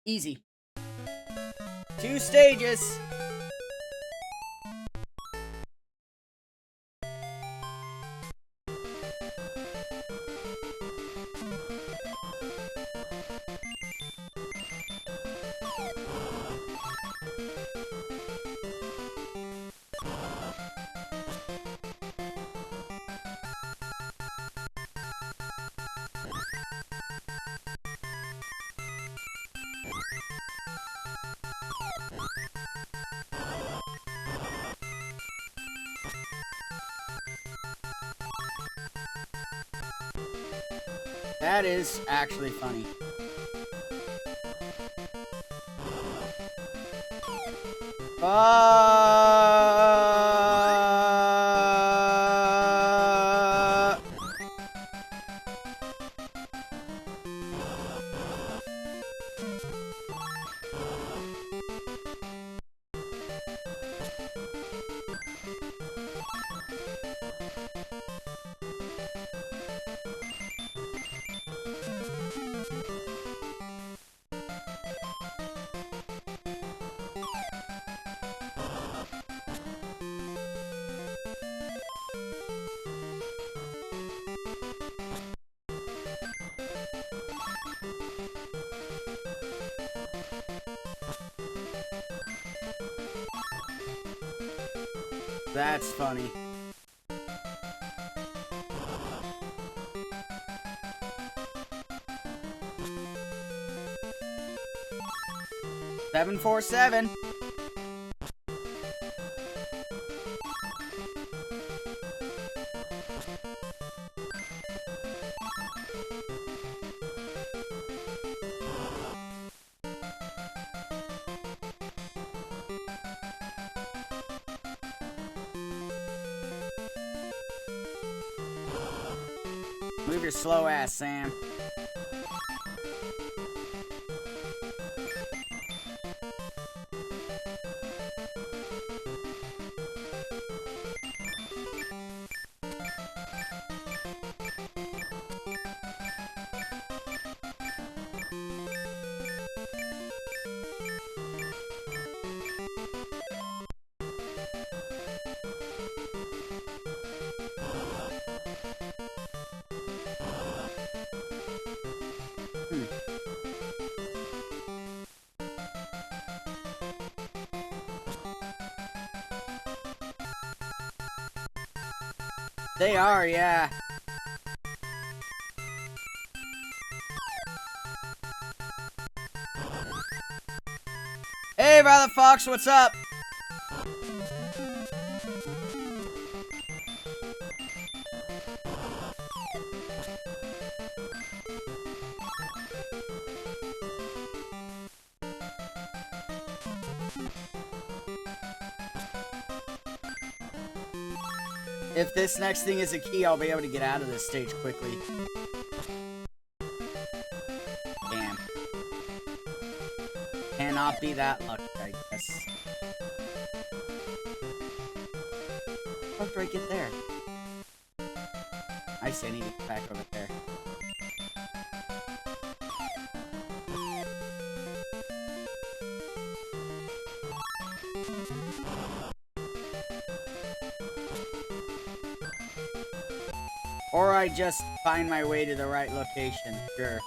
Easy. 2 stages. That is actually funny. That's funny. 747. Move your slow ass, Sam. They are, yeah. Hey, Brother Fox, what's up? If this next thing is a key, I'll be able to get out of this stage quickly. Damn. Cannot be that lucky, I guess. How do I get there? I see, I need to get back over there. Or I just find my way to the right location, sure.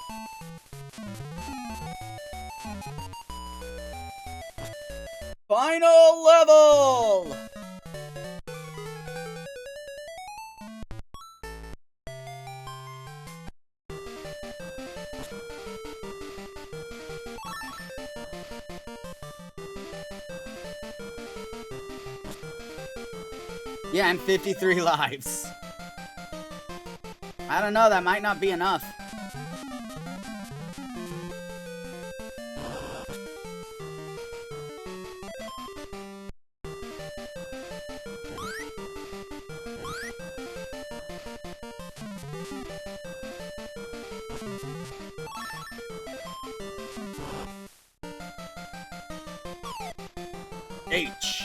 Final level! Yeah, and 53 lives. I don't know, that might not be enough. H.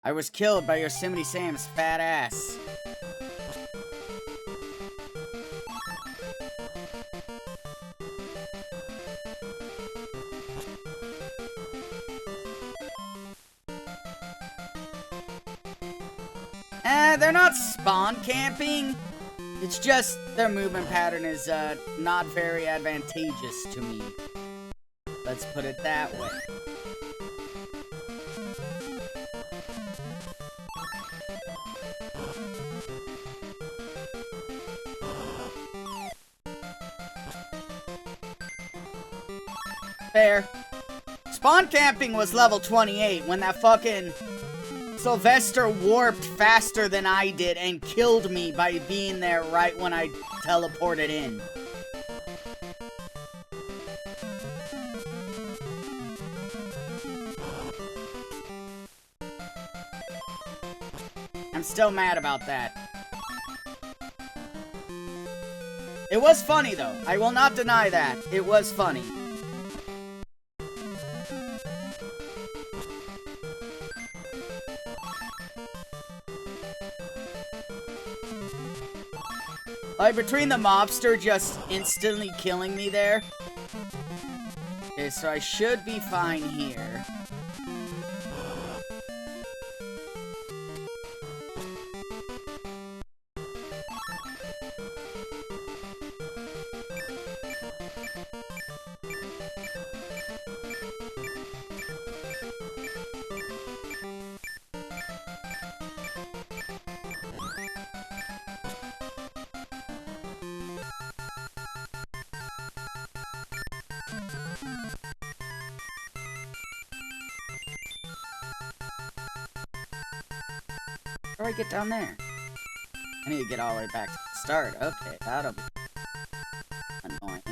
I was killed by Yosemite Sam's fat ass. They're not spawn camping. It's just their movement pattern is not very advantageous to me. Let's put it that way. Fair. Spawn camping was level 28 when that fucking Sylvester warped faster than I did and killed me by being there right when I teleported in. I'm still mad about that. It was funny though. I will not deny that. It was funny. Like, between the mobster just instantly killing me there. Okay, so I should be fine here. How do I get down there? I need to get all the way back to the start. Okay, that'll be annoying.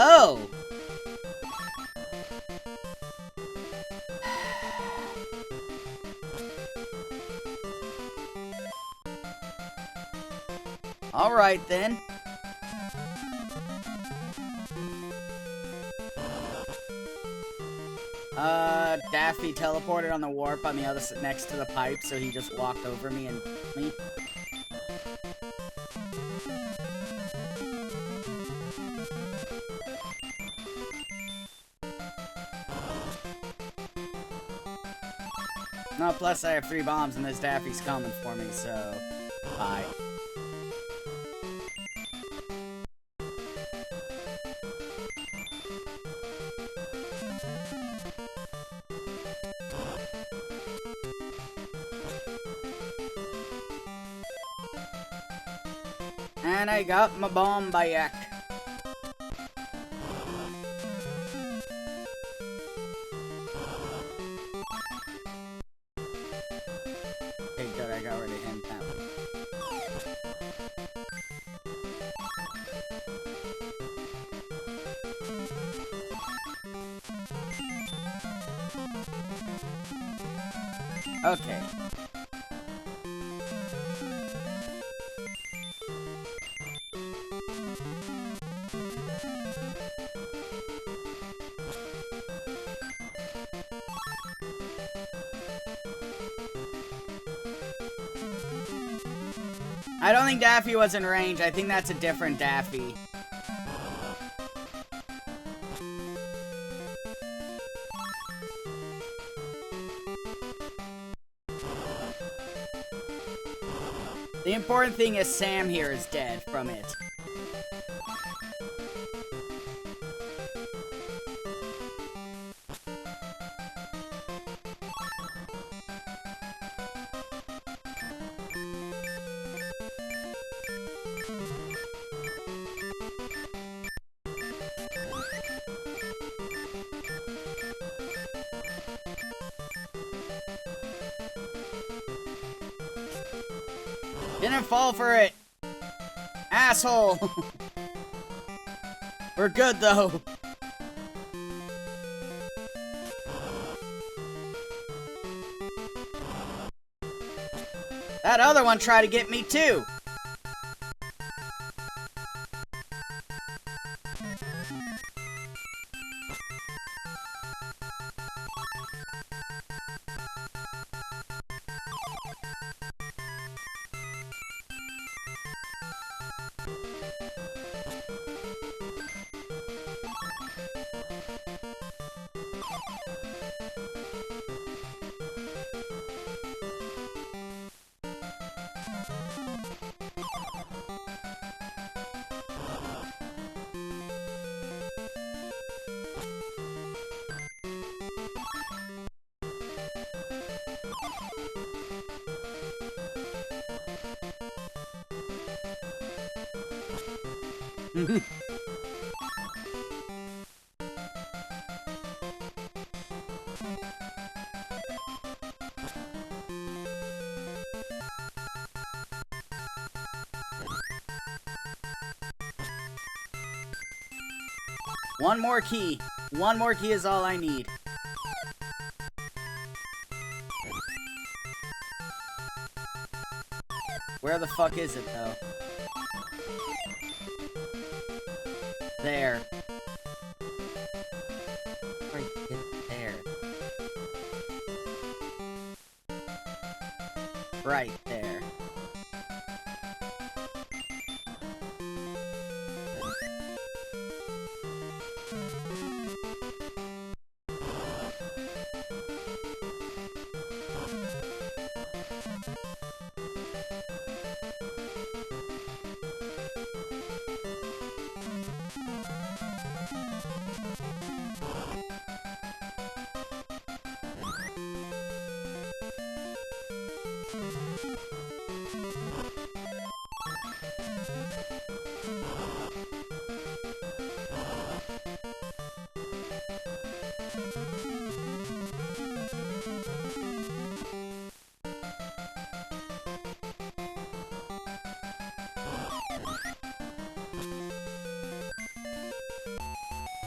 Oh! Alright then. Daffy teleported on the warp on the other next to the pipe, so he just walked over me and me. No, plus I have 3 bombs and this Daffy's coming for me, so bye. And I got my bomb back. Okay, good, I got rid of him that way. Okay. I don't think Daffy was in range. I think that's a different Daffy. The important thing is Sam here is dead from it. Didn't fall for it! Asshole! We're good, though. That other one tried to get me, too! One more key. One more key is all I need. Where the fuck is it, though? There. Right there. Right there.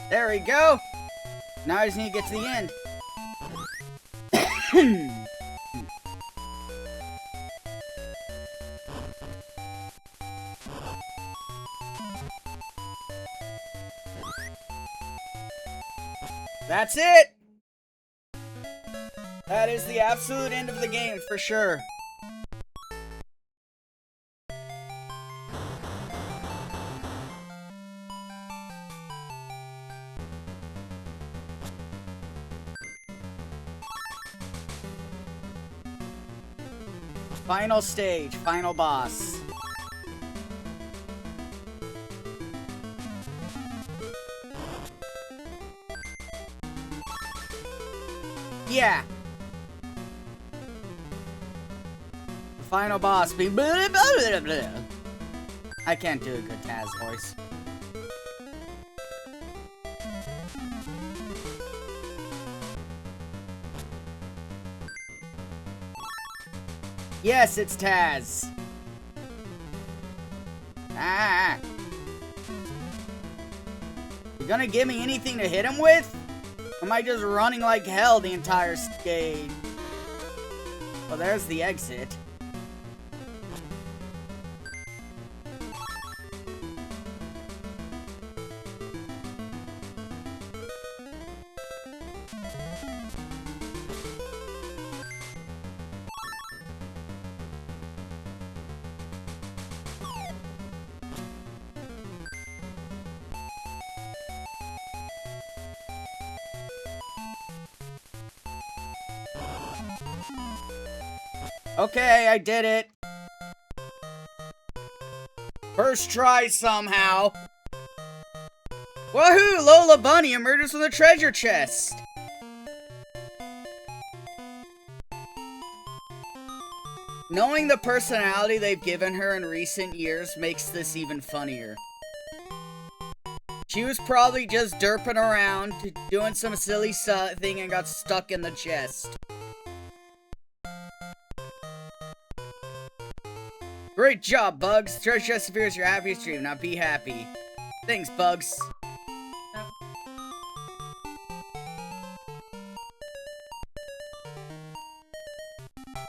There we go! Now I just need to get to the end. That's it! That is the absolute end of the game, for sure. Final stage, final boss. Yeah. The final boss being blah, blah, blah, blah. I can't do a good Taz voice. Yes, it's Taz. Ah. You gonna give me anything to hit him with? Or am I just running like hell the entire stage? Well, there's the exit. Okay, I did it. First try somehow. Woohoo! Lola Bunny emerges from the treasure chest. Knowing the personality they've given her in recent years makes this even funnier. She was probably just derping around, doing some silly thing and got stuck in the chest. Great job, Bugs. Treasure chest appears your happiest dream. Now be happy. Thanks, Bugs.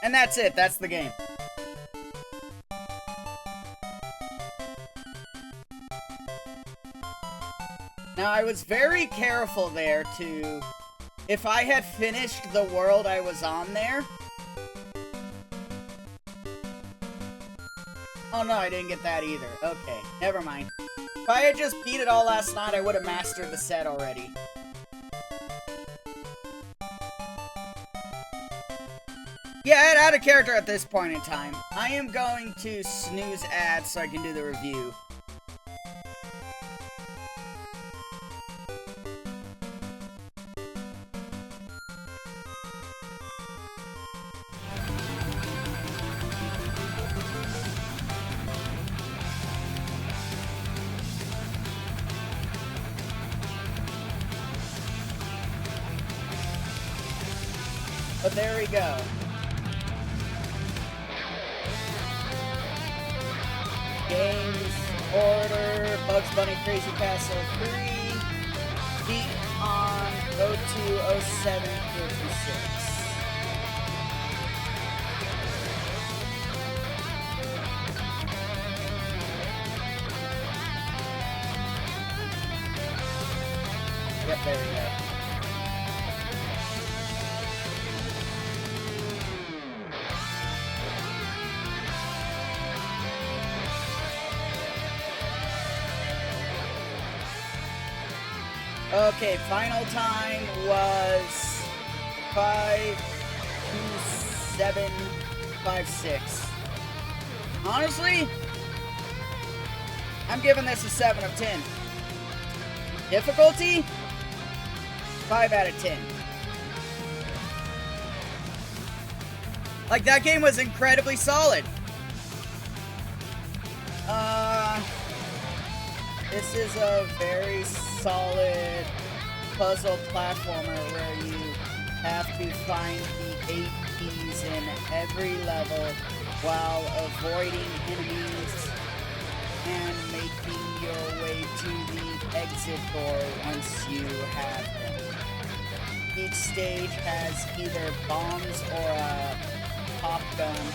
And that's it. That's the game. Now, I was very careful there to... If I had finished the world I was on there... Oh no, I didn't get that either. Okay, never mind. If I had just beat it all last night, I would have mastered the set already. Yeah, I'd add a character at this point in time. I am going to snooze ads so I can do the review. But there we go. Games, Order, Bugs Bunny Crazy Castle 3. to 0756. Yep, there we go. Okay, final time was 52756. Honestly, I'm giving this a 7 of 10. Difficulty? 5 out of 10. Like, that game was incredibly solid. This is a very solid puzzle platformer where you have to find the 8 keys in every level while avoiding enemies and making your way to the exit door once you have them. Each stage has either bombs or a pop gun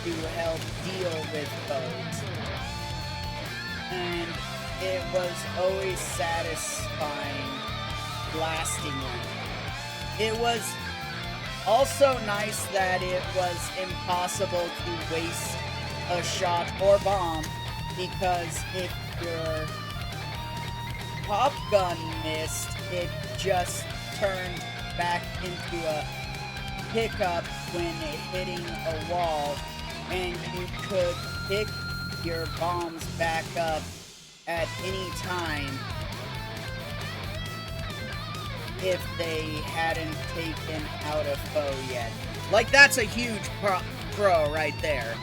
to help deal with foes. And it was always satisfying blasting them. It was also nice that it was impossible to waste a shot or bomb, because if your pop gun missed, it just turned back into a pickup when hitting a wall, and you could pick your bombs back up at any time if they hadn't taken out a foe yet. Like, that's a huge pro right there.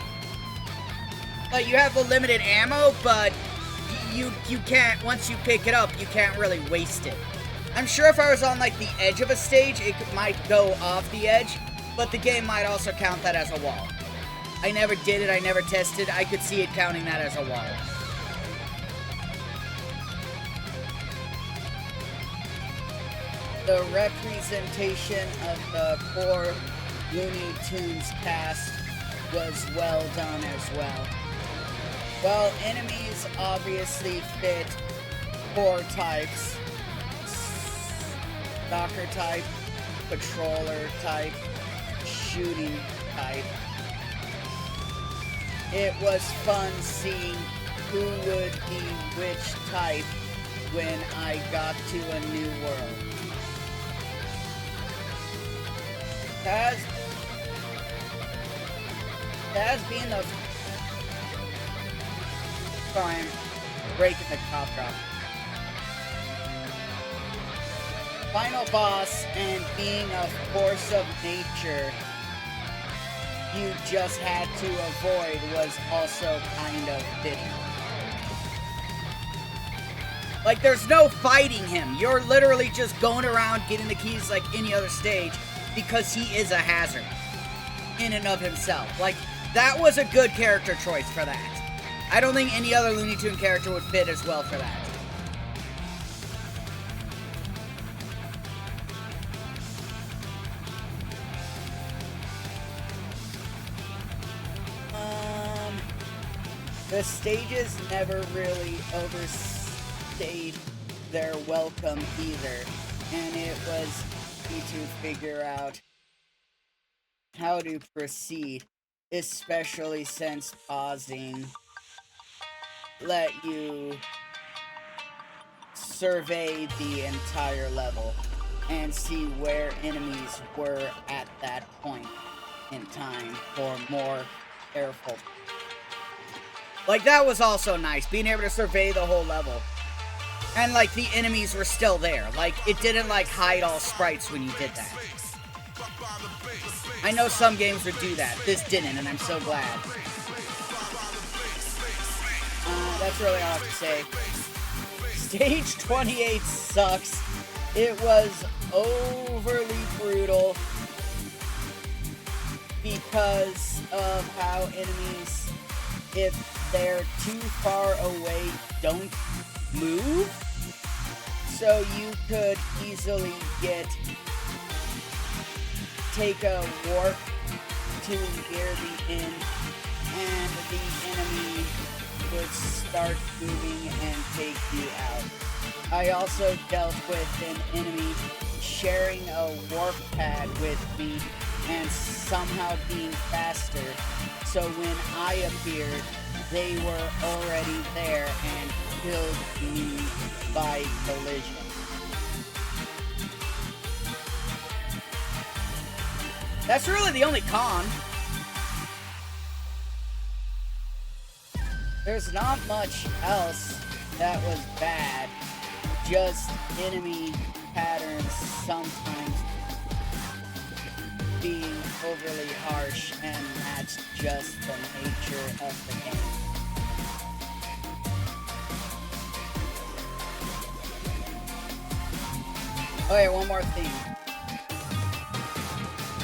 Like, you have the limited ammo, but you can't, once you pick it up, you can't really waste it. I'm sure if I was on, like, the edge of a stage, it might go off the edge, but the game might also count that as a wall. I never did it, I never tested, I could see it counting that as a wall. The representation of the core Looney Tunes cast was well done as well. While enemies obviously fit 4 types: stalker type, patroller type, shooting type. It was fun seeing who would be which type when I got to a new world. As being the... Sorry, I'm breaking the cough drop. Final boss and being a force of nature you just had to avoid was also kind of fitting. Like, there's no fighting him. You're literally just going around getting the keys like any other stage because he is a hazard in and of himself. Like, that was a good character choice for that. I don't think any other Looney Tune character would fit as well for that. The stages never really overstayed their welcome either, and it was easy to figure out how to proceed, especially since pausing let you survey the entire level and see where enemies were at that point in time for more careful. Like, that was also nice, being able to survey the whole level. And, like, the enemies were still there. Like, it didn't, like, hide all sprites when you did that. I know some games would do that. This didn't, and I'm so glad. That's really all I have to say. Stage 28 sucks. It was overly brutal because of how enemies, if they're too far away, don't move. So you could easily take a warp to near the end, and the enemy would start moving and take you out. I also dealt with an enemy sharing a warp pad with me and somehow being faster. So when I appeared, they were already there and killed me by collision. That's really the only con. There's not much else that was bad. Just enemy patterns sometimes being overly harsh, and that's just the nature of the game. Okay, one more thing.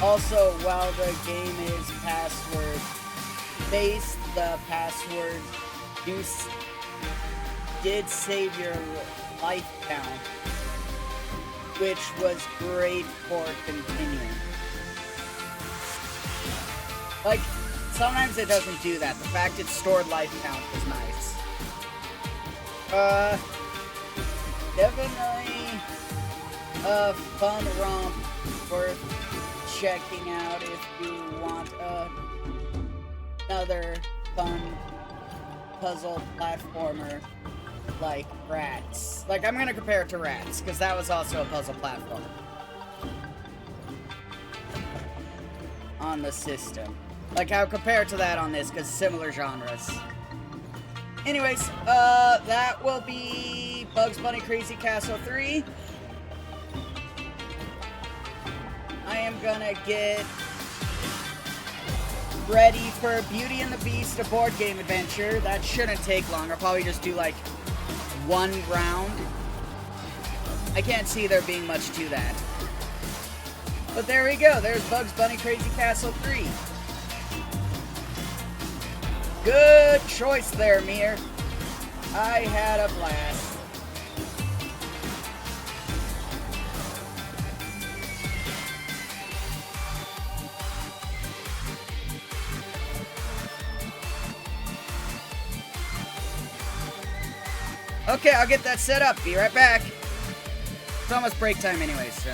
Also, while the game is password-based, the password did save your life count, which was great for continuing. Like, sometimes it doesn't do that. The fact it stored life count was nice. Definitely a fun romp worth checking out if you want another fun puzzle platformer like Rats. Like, I'm gonna compare it to Rats, because that was also a puzzle platformer on the system. Like, I'll compare it to that on this, because similar genres. Anyways, that will be Bugs Bunny Crazy Castle 3. I am gonna get ready for Beauty and the Beast, a board game adventure. That shouldn't take long. I'll probably just do, like, one round. I can't see there being much to that. But there we go. There's Bugs Bunny Crazy Castle 3. Good choice there, Mir. I had a blast. Okay, I'll get that set up. Be right back. It's almost break time anyway, so...